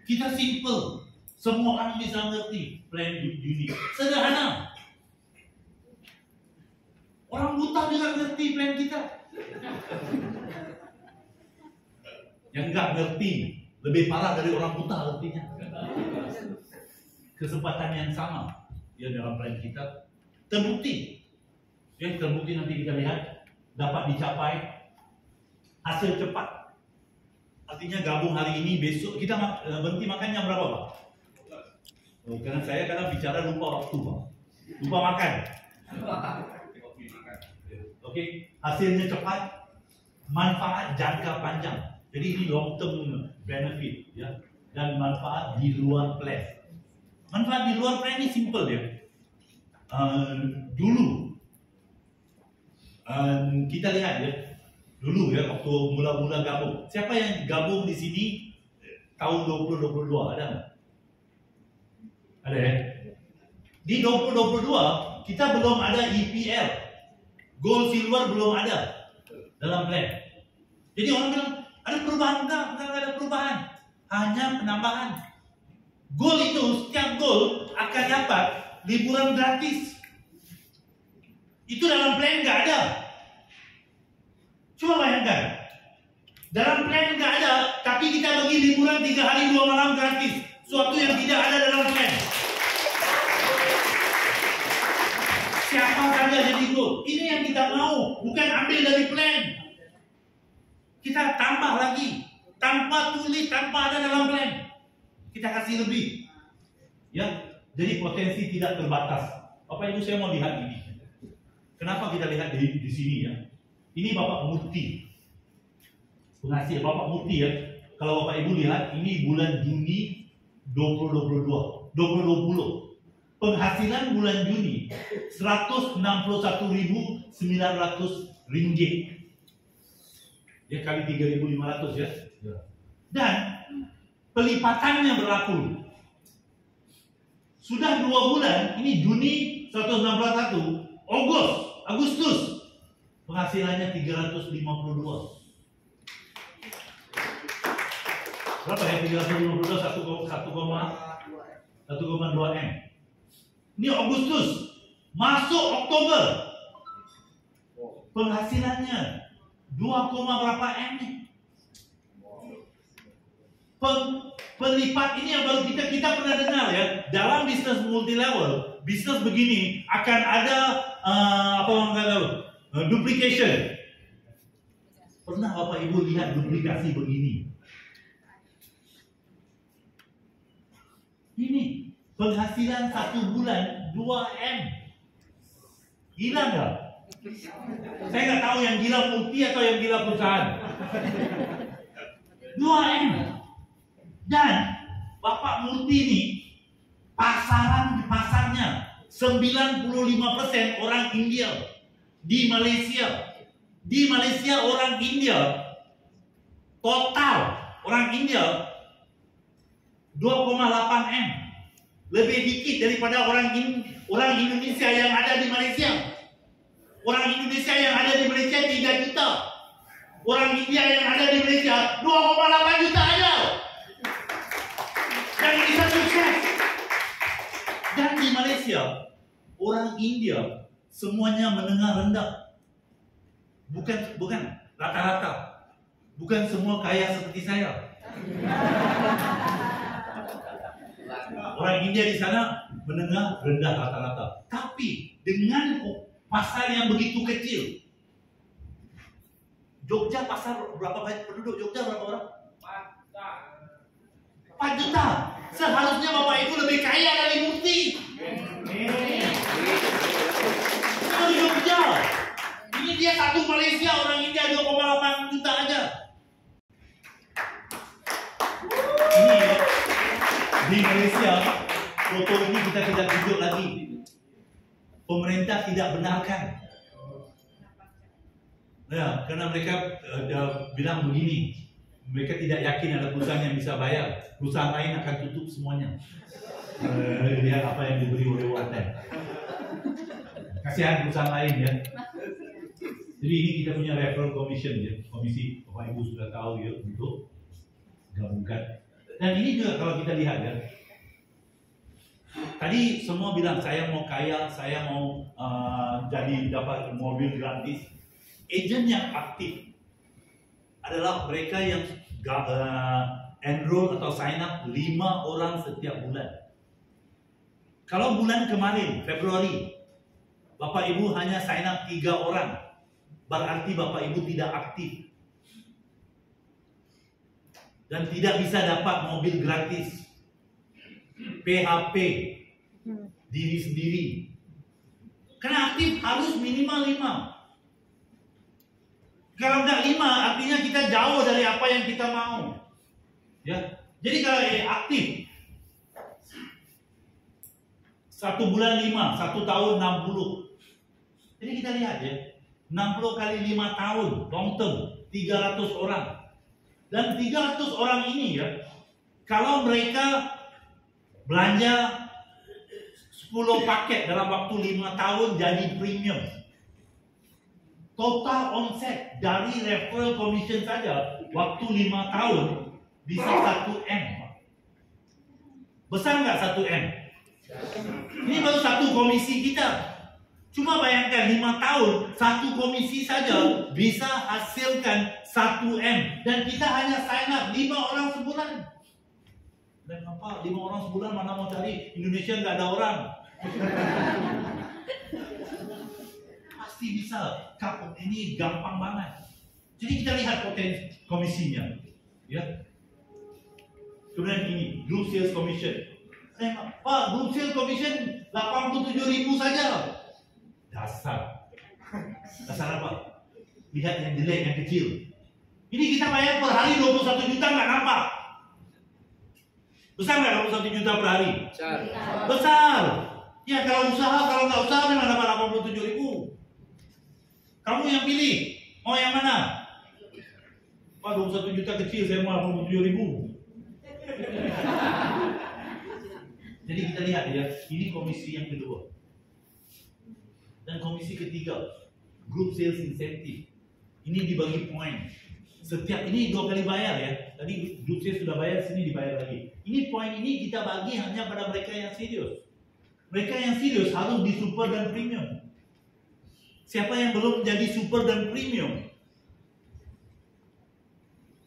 Kita simple, semua orang bisa ngerti plan unit. Sederhana. Orang buta juga ngerti plan kita. Yang nggak ngerti lebih parah dari orang buta artinya. Kesempatan yang sama ya dalam plan kita terbukti. Ya, terbukti nanti kita lihat dapat dicapai hasil cepat. Artinya gabung hari ini, besok kita berhenti makan jam berapa, Pak? Oh, karena saya bicara lupa waktu, Pak. Lupa makan. Oke, hasilnya cepat, manfaat jangka panjang. Jadi ini long term benefit, ya, dan manfaat di luar plan. Manfaat di luar plan ini simple ya. Dulu kita lihat ya, dulu ya waktu mula-mula gabung. Siapa yang gabung di sini tahun 2022 ada nggak? Ada ya. Di 2022 kita belum ada EPL, Gold Silver belum ada dalam plan. Jadi orang bilang ada perubahan? Enggak ada perubahan, hanya penambahan. Gold itu setiap gold akan dapat liburan gratis. Itu dalam plan nggak ada. Coba bayangkan, Dalam plan nggak ada, tapi kita bagi liburan 3 hari 2 malam gratis. Suatu yang tidak ada dalam plan. Siapa saja jadi gol? Ini yang kita mau, bukan ambil dari plan. Kita tambah lagi, tanpa tulis, tanpa ada dalam plan. Kita kasih lebih. Ya, jadi potensi tidak terbatas. Bapak Ibu, saya mau lihat ini. Kenapa kita lihat di sini ya? Ini Bapak Murti. Penghasil Bapak Murti ya. Kalau Bapak Ibu lihat, ini bulan Juni 2020. Penghasilan bulan Juni 161.900 ringgit. Ya kali 3.500 ya. Dan pelipatannya berlaku. Sudah 2 bulan, ini Juni 161, Agustus penghasilannya 352. Berapa ya 352? 1,2 M. Ini Agustus, masuk Oktober, penghasilannya 2, berapa M nih? Pelipat ini yang baru kita pernah dengar ya. Dalam bisnis multi level, bisnis begini akan ada duplication. Pernah Bapak Ibu lihat duplikasi begini? Ini penghasilan 1 bulan 2 M. Gila nggak? Saya nggak tahu yang gila Murti atau yang gila perusahaan. 2 M. Dan Bapak Murti ini pasarnya 95% orang India di Malaysia. Di Malaysia orang India total orang India 2,8 M, lebih dikit daripada orang Indonesia yang ada di Malaysia. Orang Indonesia yang ada di Malaysia 3 juta. Orang India yang ada di Malaysia 2,8 juta aja. Dan bisa sukses. Dan di Malaysia orang India semuanya menengah rendah. Bukan rata-rata. Bukan semua kaya seperti saya. Orang India di sana menengah rendah rata-rata. Tapi dengan pasar yang begitu kecil, Jogja pasar berapa banyak penduduk? Jogja berapa orang? 4 juta. Seharusnya Bapak Ibu lebih kaya dari Murti. Itu Jogja. Ini dia satu Malaysia, orang India 2,8 juta aja. Ini di Malaysia, foto ini kita tidak tunjuk lagi. Pemerintah tidak benarkan. Ya, karena mereka bilang begini, mereka tidak yakin ada perusahaan yang bisa bayar. Perusahaan lain akan tutup semuanya. Lihat apa yang diberi oleh Waten. Kasihan perusahaan lain ya. Jadi ini kita punya referral commission ya, komisi Bapak Ibu sudah tahu ya untuk gabungkan. Dan ini juga kalau kita lihat ya, tadi semua bilang saya mau kaya, saya mau jadi dapat mobil gratis. Agent yang aktif adalah mereka yang enroll atau sign up 5 orang setiap bulan. Kalau bulan kemarin Februari Bapak Ibu hanya sign up 3 orang, berarti Bapak Ibu tidak aktif dan tidak bisa dapat mobil gratis. PHP diri sendiri. Karena aktif harus minimal 5. Kalau nggak 5 artinya kita jauh dari apa yang kita mau. Ya. Jadi kalau aktif 1 bulan 5, 1 tahun 60. Jadi kita lihat ya, 60 kali 5 tahun, long term, 300 orang. Dan 300 orang ini ya, kalau mereka belanja 10 paket dalam waktu 5 tahun jadi premium. Total omset dari referral commission saja waktu 5 tahun bisa 1 M. Besar nggak 1 M? Ini baru satu komisi kita. Cuma bayangkan 5 tahun, satu komisi saja bisa hasilkan 1 M. Dan kita hanya sign up 5 orang sebulan. Dan apa? 5 orang sebulan mana mau cari? Indonesia nggak ada orang. Pasti bisa. Ini gampang banget. Jadi kita lihat potensi komisinya. Ya. Kemudian ini, Group Sales Commission. Pak, Group Sales Commission 87.000 saja. Dasar apa? Lihat yang jelek, yang kecil. Ini kita bayar per hari 21 juta nggak nampak. Besar nggak 21 juta per hari? Besar. Ya kalau usaha, kalau nggak usaha memang dapat 87.000. Kamu yang pilih, mau yang mana? Pak, 21 juta kecil, saya mau 87.000. Jadi kita lihat ya, ini komisi yang kedua. Dan komisi ketiga, Group Sales Incentive. Ini dibagi poin. Setiap ini 2 kali bayar ya. Tadi Group Sales sudah bayar, sini dibayar lagi. Ini poin ini kita bagi hanya pada mereka yang serius. Mereka yang serius harus di super dan premium. Siapa yang belum jadi super dan premium?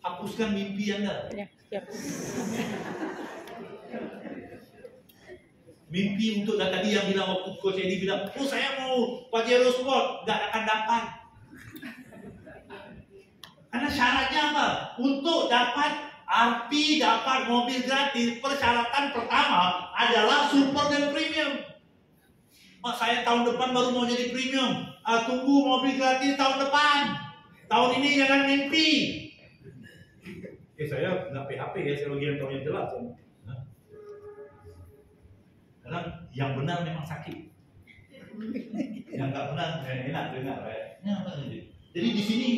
Hapuskan mimpi Anda. Mimpi untuk tadi yang bilang waktu Coach Eddie bilang, oh saya mau Pajero Sport, nggak akan dapat. Karena syaratnya apa? Untuk dapat RP, dapat mobil gratis, persyaratan pertama adalah super dan premium. Pak, saya tahun depan baru mau jadi premium. Tunggu mobil gratis tahun depan. Tahun ini jangan mimpi. Saya nggak PHP ya, saya bagian tahu yang jelas. Karena yang benar memang sakit, yang nggak benar enak dengar ya. Jadi di sini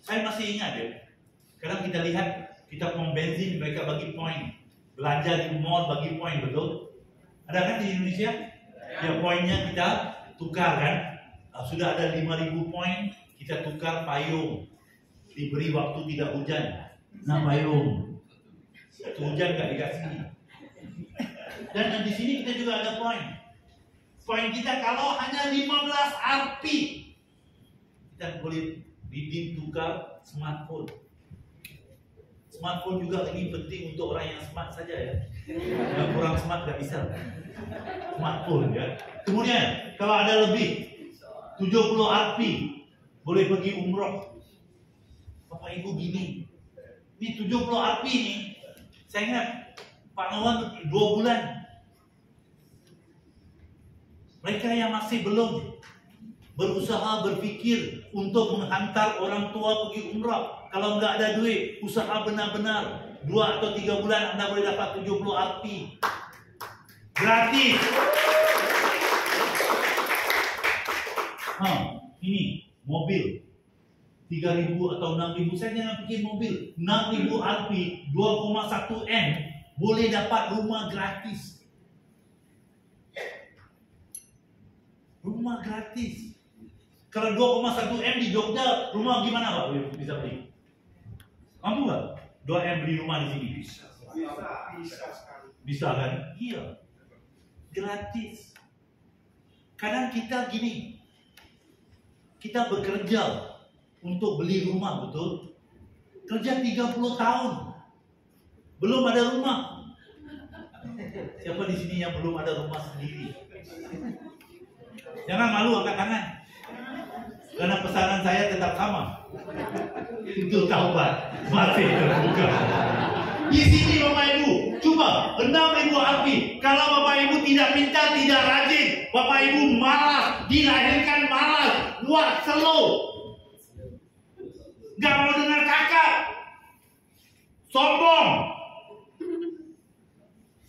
saya masih ingat ya. Sekarang kita lihat, kita pom bensin mereka bagi poin, belanja di mall bagi poin, betul? Ada kan di Indonesia? Ya poinnya kita tukar kan. Sudah ada 5.000 poin, kita tukar payung. Diberi waktu tidak hujan, nah payung. Hujan nggak dikasih. Dan di sini kita juga ada poin. Poin kita kalau hanya 15 RP, kita boleh redeem tukar smartphone. Smartphone juga ini penting untuk orang yang smart saja ya. Yang kurang smart nggak bisa. Smartphone ya. Kemudian kalau ada lebih 70 RP, boleh pergi umroh. Bapak Ibu gini, ini 70 RP nih, saya ingat Pak Nowan 2 bulan. Mereka yang masih belum berusaha berpikir untuk menghantar orang tua pergi umrah. Kalau nggak ada duit, usaha benar-benar 2 atau 3 bulan Anda boleh dapat 70 RP. Gratis. Ini mobil 3.000 atau 6.000, saya jangan pikir mobil 6.000 RP 2,1 M boleh dapat rumah gratis. Rumah gratis. Kalau 2,1 M di Jogja, rumah gimana Pak bisa beli? Mampu nggak? 2 M beli rumah di sini? Bisa kan? Iya. Gratis. Kadang kita gini, kita bekerja untuk beli rumah, betul? Kerja 30 tahun, belum ada rumah. Siapa di sini yang belum ada rumah sendiri? Jangan malu, angkat tangan. Karena pesanan saya tetap sama. Untuk taubat masih terbuka. Di sini Bapak Ibu, coba 6.000 RP. Kalau Bapak Ibu tidak pintar, tidak rajin, Bapak Ibu malas, dilahirkan malas, buat slow. Gak mau dengar kakak, sombong,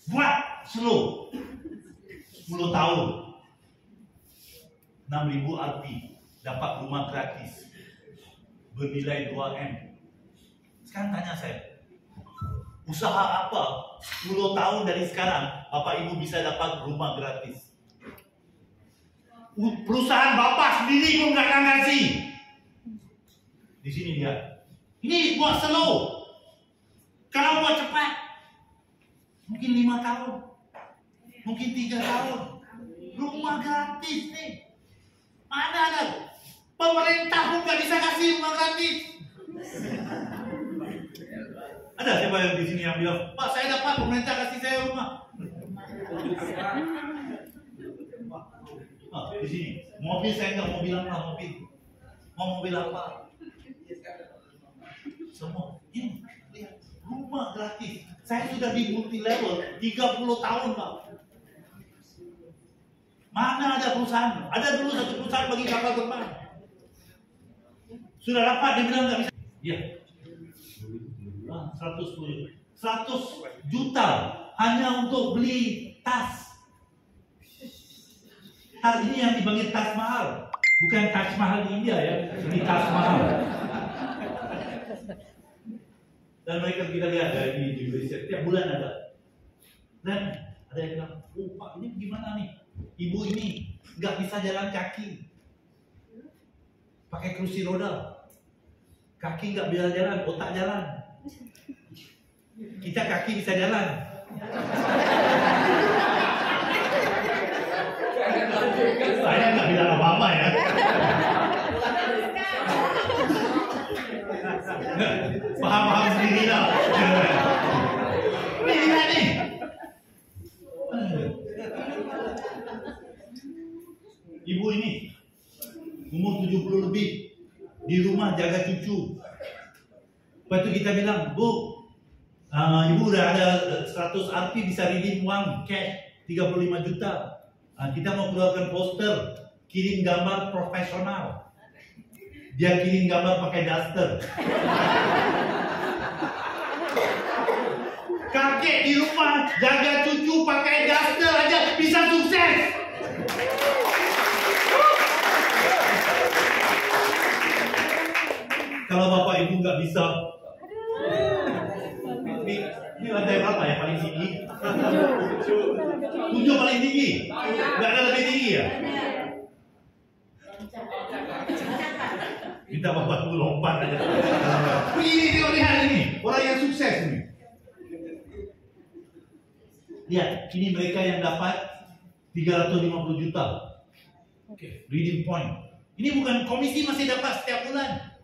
buat slow. 10 tahun 6.000 RP dapat rumah gratis bernilai 2M. Sekarang tanya saya, usaha apa 10 tahun dari sekarang Bapak Ibu bisa dapat rumah gratis? Perusahaan Bapak sendiri pun nggak akan ngasih. Di sini dia. Ini buat slow. Kalau buat cepat, mungkin 5 tahun, mungkin 3 tahun. Rumah gratis nih. Mana ada? Pemerintah pun gak bisa kasih rumah gratis. Ada siapa yang di sini yang bilang, Pak saya dapat pemerintah kasih saya rumah. Di sini mobil saya nggak mau bilang lah mobil. Mau mobil apa? Semua ini lihat rumah gratis. Saya sudah di multi level 30 tahun Pak. Mana ada perusahaan? Ada dulu satu perusahaan bagi kapal terbang. Sudah dapat dia bilang nggak bisa. Iya. 100 juta hanya untuk beli tas. Tas ini yang dipanggil Taj Mahal, bukan Taj Mahal di India ya. Ini Taj Mahal. Dan mereka kita lihat dari di Indonesia setiap bulan ada. Dan ada yang bilang, oh Pak ini gimana nih? Ibu ini nggak bisa jalan kaki, pakai kursi roda, kaki nggak bisa jalan, otak jalan. Kita kaki bisa jalan. Saya nggak bilang apa-apa ya. Paham-paham sendiri lah. Ini lihat nih. Ibu ini umur 70 lebih, di rumah jaga cucu. Lepas itu kita bilang, Bu, Ibu udah ada 100 Rp bisa redeem uang cash 35 juta. Kita mau keluarkan poster, kirim gambar profesional. Dia kirim gambar pakai daster. Kakek di rumah jaga cucu pakai daster aja bisa sukses. Kalau bapak ibu nggak bisa, ini lantai berapa ya paling tinggi? 7 paling tinggi, nggak ada lebih tinggi ya? Minta bapak dulu lompat aja. Ini tengok lihat ini, orang yang sukses ini. Lihat, ini mereka yang dapat 350 juta. Redeem point. Ini bukan komisi masih dapat setiap bulan.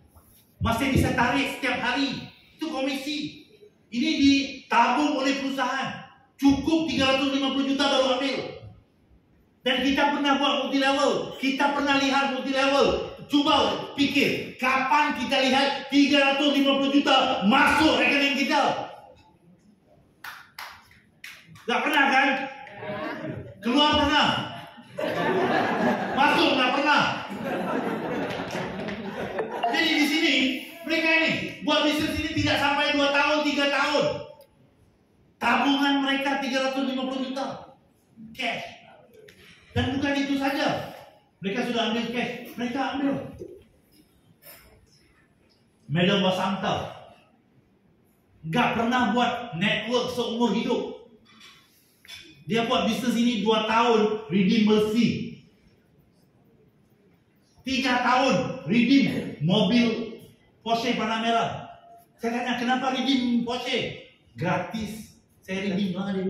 Masih bisa tarik setiap hari. Itu komisi. Ini ditabung oleh perusahaan. Cukup 350 juta baru ambil. Dan kita pernah buat multi level. Kita pernah lihat multi level. Coba pikir, kapan kita lihat 350 juta masuk rekening kita? Gak pernah kan? Keluar pernah? Masuk gak pernah? Jadi di sini mereka ini buat bisnis ini tidak sampai 2 tahun, 3 tahun. Tabungan mereka 350 juta cash. Dan bukan itu saja. Mereka sudah ambil cash, mereka ambil medal Wasanta. Gak pernah buat network seumur hidup. Dia buat bisnis ini 2 tahun, redeem Mercy. 3 tahun, redeem mobil Porsche Panamera. Saya tanya, kenapa redeem Porsche? Gratis, saya redeem lah dia.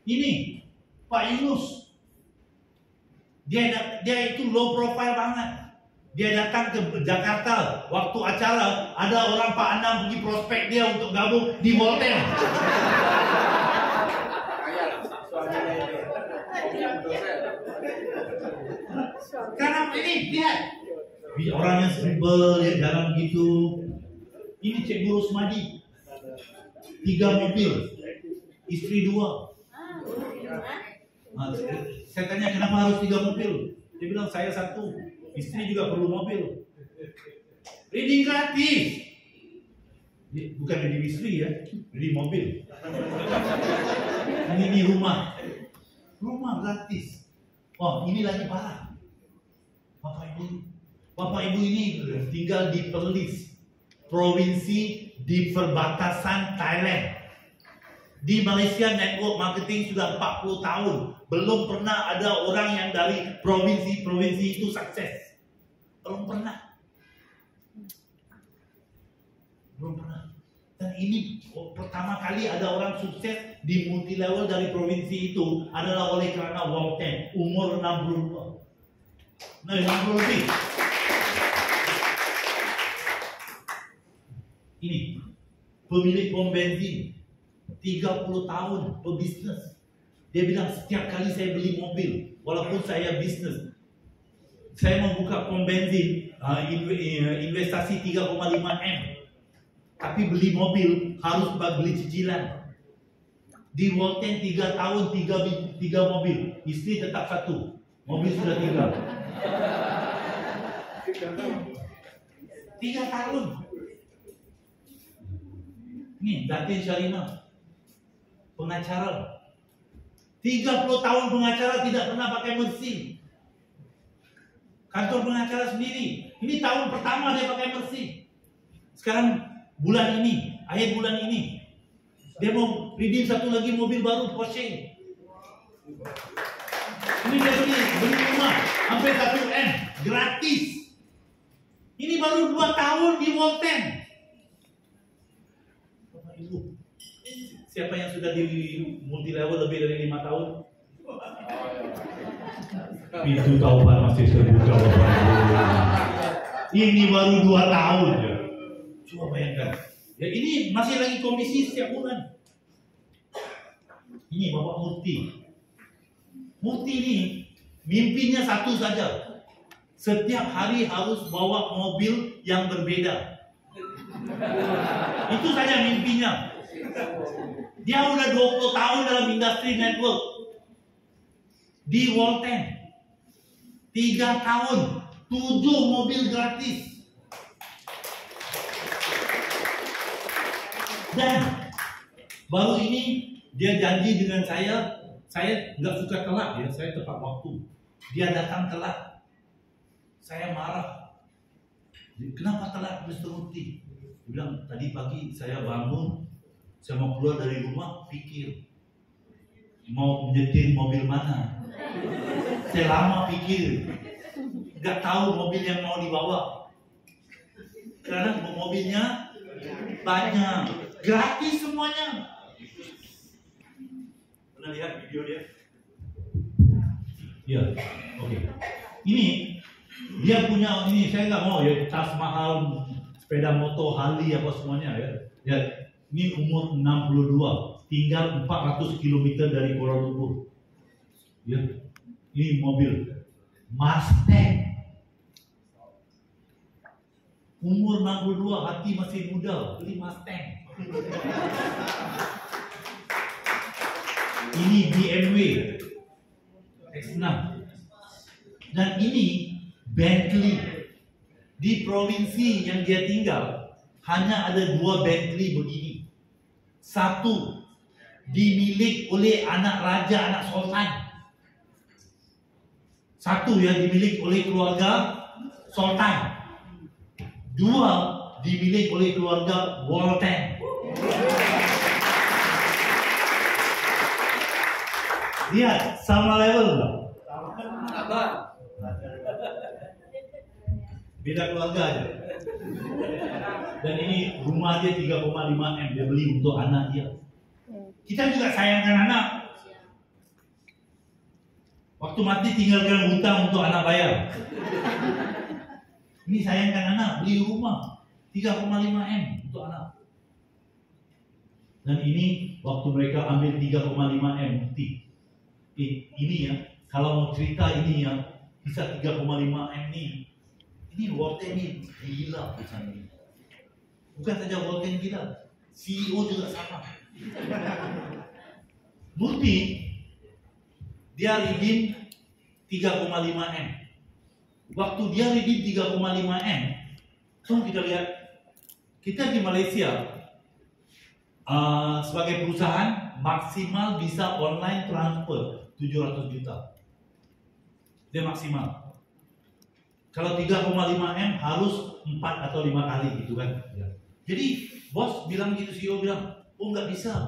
Ini Pak Yunus, dia itu low profile banget. Dia datang ke Jakarta, waktu acara ada orang Pak Anam pergi prospek dia untuk gabung di Voltaire. Karena ini lihat, orangnya seribel, dia jalan begitu. Ini Cik Guru Semadi, 3 mobil, istri 2. Saya tanya kenapa harus 3 mobil? Dia bilang saya 1, istri juga perlu mobil. Reading gratis. Bukan reading istri ya, reading mobil. Ini rumah gratis. Oh ini lagi parah. Bapak ibu ini tinggal di Perlis, provinsi di perbatasan Thailand. Di Malaysia network marketing sudah 40 tahun. Belum pernah ada orang yang dari provinsi-provinsi itu sukses. Belum pernah. Dan ini pertama kali ada orang sukses di multi level dari provinsi itu adalah oleh karena Walton, umur 62. Nah, 60 lebih. Ini pemilik pom bensin 30 tahun pebisnis. Dia bilang setiap kali saya beli mobil, walaupun saya bisnis, saya membuka pom bensin, investasi 3,5 M. Tapi beli mobil harus beli cicilan. Di Walton 3 tahun 3 mobil, istri tetap 1, mobil sudah 3. 3 tahun. Ini Datin Syarina, pengacara. 30 tahun pengacara tidak pernah pakai mesin. Kantor pengacara sendiri. Ini tahun pertama dia pakai mesin. Sekarang bulan ini, akhir bulan ini, dia mau redeem satu lagi mobil baru Porsche. Ini dia beli rumah hampir 1 M gratis. Ini baru 2 tahun di Walton. Bapak Ibu, siapa yang sudah di multi level lebih dari 5 tahun? Pintu taubat masih terbuka, Bapak Ibu. Ini baru 2 tahun ya. Coba bayangkan. Ya ini masih lagi komisi setiap bulan. Ini Bapak Murti. Murti ini mimpinya satu saja. Setiap hari harus bawa mobil yang berbeda. Itu saja mimpinya. Dia udah 20 tahun dalam industri network. Di Walton 3 tahun 7 mobil gratis. Dan baru ini dia janji dengan saya nggak suka telat ya, saya tepat waktu. Dia datang telat, saya marah. Kenapa telat, Mr. Murti? Dia bilang, tadi pagi saya bangun, saya mau keluar dari rumah, pikir mau menyetir mobil mana. Saya lama pikir, nggak tahu mobil yang mau dibawa. Karena mobilnya banyak, gratis semuanya. Pernah lihat video dia? Ya, oke. Ini dia punya ini, saya nggak mau ya tas mahal, sepeda motor Harley apa semuanya ya. Ya, ini umur 62, tinggal 400 km dari Kuala Lumpur. Ya, ini mobil Mustang. Umur 62, hati masih muda, beli Mustang. Ini BMW X6. Dan ini Bentley. Di provinsi yang dia tinggal hanya ada 2 Bentley begini. Satu dimiliki oleh anak raja, anak sultan. Satu ya dimiliki oleh keluarga sultan. 2 dimiliki oleh keluarga Walton. Lihat sama level enggak? Sama. Beda keluarga aja. Dan ini rumah dia 3,5 M dia beli untuk anak dia. Kita juga sayangkan anak. Waktu mati tinggalkan hutang untuk anak bayar. Ini sayangkan anak, beli rumah 3,5 M untuk anak. Dan ini waktu mereka ambil 3,5 M bukti. Ini ya, kalau mau cerita ini ya, bisa 3,5 M nih. Ini Walton ini gila perusahaan ini. Bukan saja Walton gila, CEO juga sama. Murti dia redeem 3,5 M. Waktu dia redeem 3,5 M, so kita lihat, kita di Malaysia sebagai perusahaan maksimal bisa online transfer 700 juta. Dia maksimal. Kalau 3,5 M harus 4 atau 5 kali gitu kan. Ya. Jadi bos bilang gitu, CEO bilang, oh nggak bisa.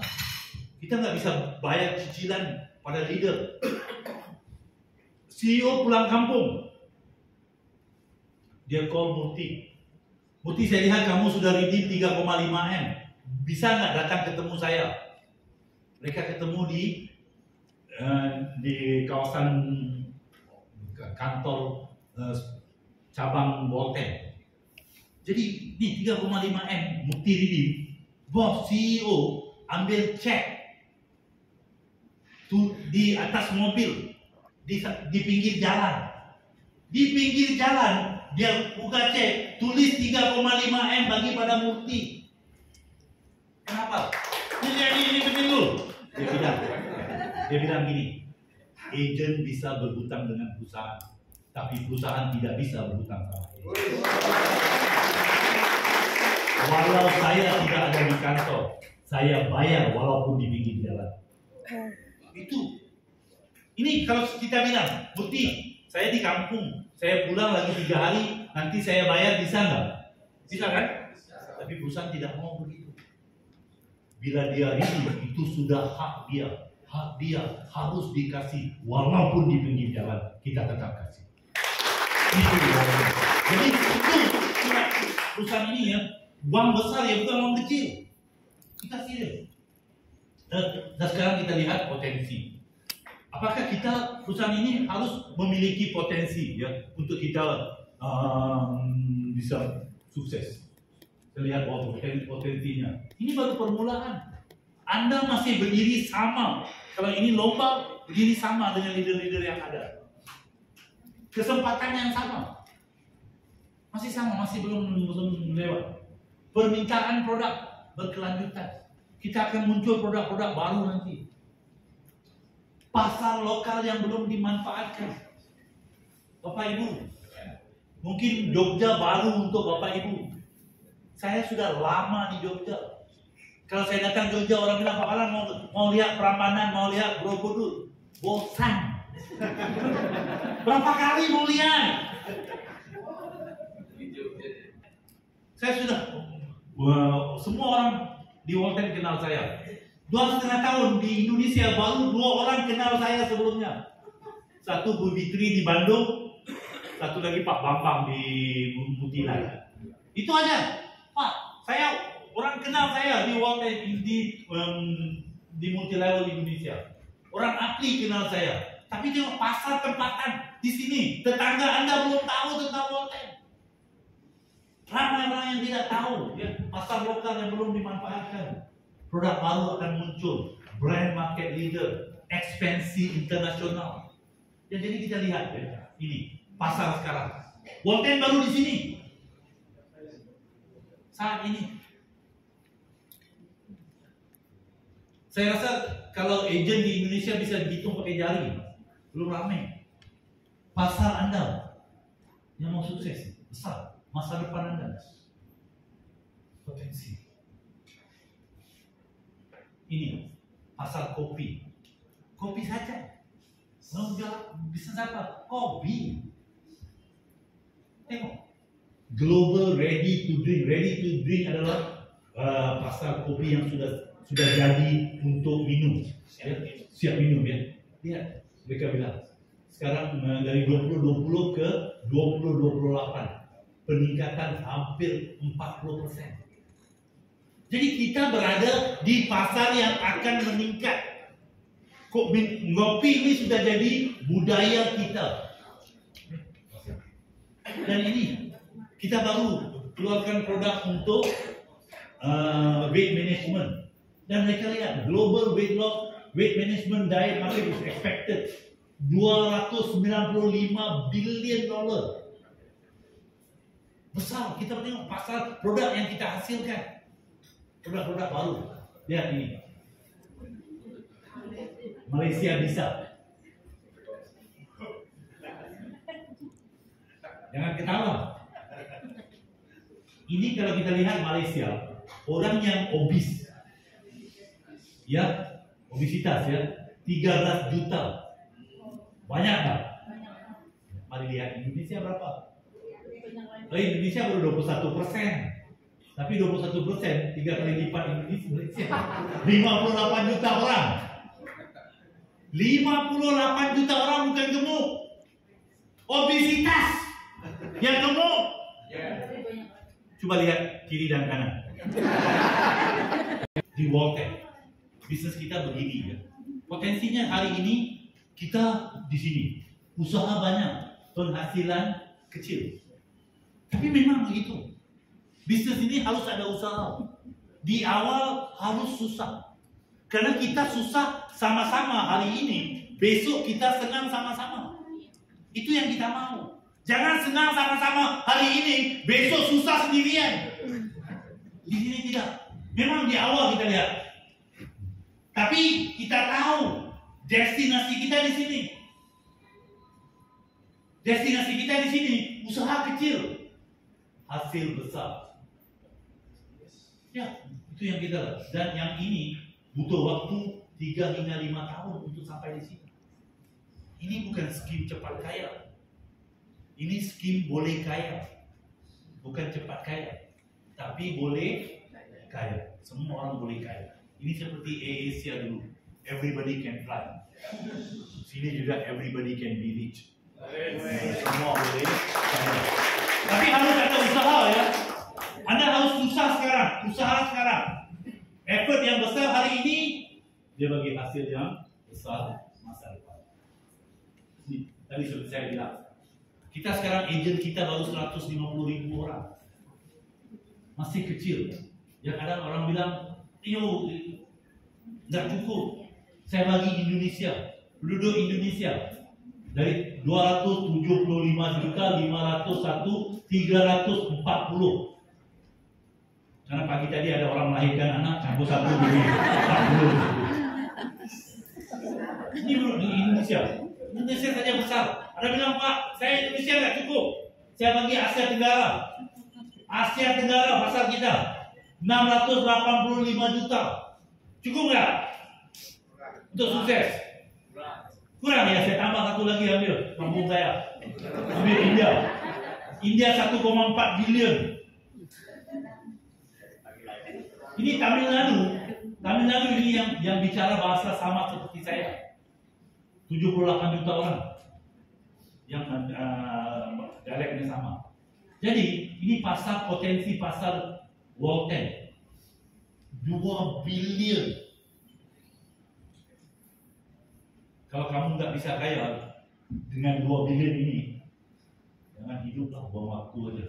Kita nggak bisa bayar cicilan pada leader. CEO pulang kampung. Dia call Murti. Murti, saya lihat kamu sudah redeem 3,5 M. bisa nggak datang ketemu saya? Mereka ketemu di kawasan kantor cabang Bolten. Jadi di 3,5 M bukti redeem, bos CEO ambil cek di atas mobil di pinggir jalan. Di pinggir jalan dia buka cek, tulis 3,5 M bagi pada Mukti. Kenapa? Ini betul. Dia bilang gini, agent bisa berhutang dengan perusahaan, tapi perusahaan tidak bisa berhutang sama agent. Walau saya tidak ada di kantor, saya bayar walaupun di pinggir jalan. Itu. Ini kalau kita bilang, Bukti, saya di kampung, saya pulang lagi 3 hari, nanti saya bayar, bisa nggak? Bisa kan? Tapi perusahaan tidak mau begitu. Bila dia ini, itu sudah hak dia. Hak dia harus dikasih, walaupun di pinggir jalan, kita tetap kasih. Jadi itu perusahaan ini ya, uang besar ya, bukan uang kecil. Kita serius. Dan sekarang kita lihat potensi. Apakah kita perusahaan ini harus memiliki potensi ya untuk kita bisa sukses? Kita lihat potensinya. Ini baru permulaan. Anda masih berdiri sama. Kalau ini lomba, berdiri sama dengan leader-leader yang ada. Kesempatan yang sama. Masih sama, masih belum lewat. Permintaan produk berkelanjutan. Kita akan muncul produk-produk baru nanti. Pasar lokal yang belum dimanfaatkan. Bapak Ibu, mungkin Jogja baru untuk Bapak Ibu. Saya sudah lama di Jogja. Kalau saya datang Jogja, orang bilang, Pak Alan mau lihat Prambanan, mau lihat Borobudur. Bosan. Berapa kali mau lihat? Saya sudah, semua orang di Wolten kenal saya. 2,5 tahun di Indonesia, baru 2 orang kenal saya sebelumnya. Satu Bu Fitri di Bandung, satu lagi Pak Bambang di Mutilai. Itu aja. Pak, orang kenal saya di Wolten, di multilevel Indonesia. Orang asli kenal saya. Tapi dia pasar tempatan di sini. Tetangga Anda belum tahu tentang Wolten. Ramai orang yang tidak tahu, ya, pasar lokal yang belum dimanfaatkan. Produk baru akan muncul, brand market leader, ekspansi internasional. Ya, jadi kita lihat ya, ini pasar sekarang. Wolten baru di sini. Saat ini. Saya rasa kalau agent di Indonesia bisa dihitung pakai jari, belum ramai. Pasar Anda yang mau sukses besar, masa depan Anda potensi. Ini pasar kopi, kopi saja. Mau jual bisnis apa? Kopi. Tengok, global ready to drink adalah pasar kopi yang sudah jadi untuk minum, ya, siap minum ya. Lihat, mereka bilang sekarang dari 2020 ke 2028 peningkatan hampir 40%. Jadi kita berada di pasar yang akan meningkat. Ngopi ini sudah jadi budaya kita. Dan ini kita baru keluarkan produk untuk weight management. Dan mereka lihat global weight loss, weight management diet market is expected $295 billion. Besar. Kita tengok pasar produk yang kita hasilkan. Produk-produk baru. Lihat ini. Malaysia bisa. Jangan ketawa. Ini kalau kita lihat Malaysia, orang yang obes, ya, obesitas ya, 13 juta. Banyak nggak? Mari lihat Indonesia berapa? Indonesia baru 21%. Tapi 21%, 3 kali lipat Indonesia. 58 juta orang. 58 juta orang bukan gemuk. Obesitas. Yang gemuk. Coba lihat kiri dan kanan. Di Waltech, bisnis kita begini ya. Potensinya hari ini kita di sini, usaha banyak, penghasilan kecil. Tapi memang begitu. Bisnis ini harus ada usaha. Di awal harus susah. Karena kita susah sama-sama hari ini, besok kita senang sama-sama. Itu yang kita mau. Jangan senang sama-sama hari ini, besok susah sendirian. Di sini tidak. Memang di awal kita lihat. Tapi kita tahu destinasi kita di sini. Destinasi kita di sini, usaha kecil, hasil besar. Ya, itu yang kita lihat. Dan yang ini butuh waktu 3 hingga 5 tahun untuk sampai di sini. Ini bukan skim cepat kaya. Ini skim boleh kaya. Bukan cepat kaya. Tapi boleh kaya. Semua orang boleh kaya. Ini seperti AirAsia dulu. Everybody can fly. Sini juga everybody can be rich. Semua boleh kaya. Tapi harus ada usaha ya. Anda harus usaha sekarang. Usaha sekarang. Effort yang besar hari ini, dia bagi hasil yang besar masa depan. Tadi seperti saya bilang, kita sekarang agent kita baru 150.000 orang. Masih kecil. Yang kadang orang bilang, iyo, nggak cukup. Saya bagi Indonesia, penduduk Indonesia dari 275.501 340. Karena pagi tadi ada orang melahirkan anak campur satu jadi 40. Ini bro di Indonesia. Indonesia saja besar. Ada bilang, Pak, saya Indonesia nggak cukup. Saya bagi Asia Tenggara. Asia Tenggara pasar kita 685 juta. Cukup nggak? Untuk sukses? Kurang ya, saya tambah satu lagi ambil. Kampung saya. Ambil India. India 1,4 bilion. Ini Tamil Nadu. Tamil Nadu ini yang bicara bahasa sama seperti saya. 78 juta orang yang dialeknya sama. Jadi ini pasar, potensi pasar Waltech 2 bilion. Kalau kamu nggak bisa kaya dengan 2 bilion ini, jangan hiduplah, buang waktu aja.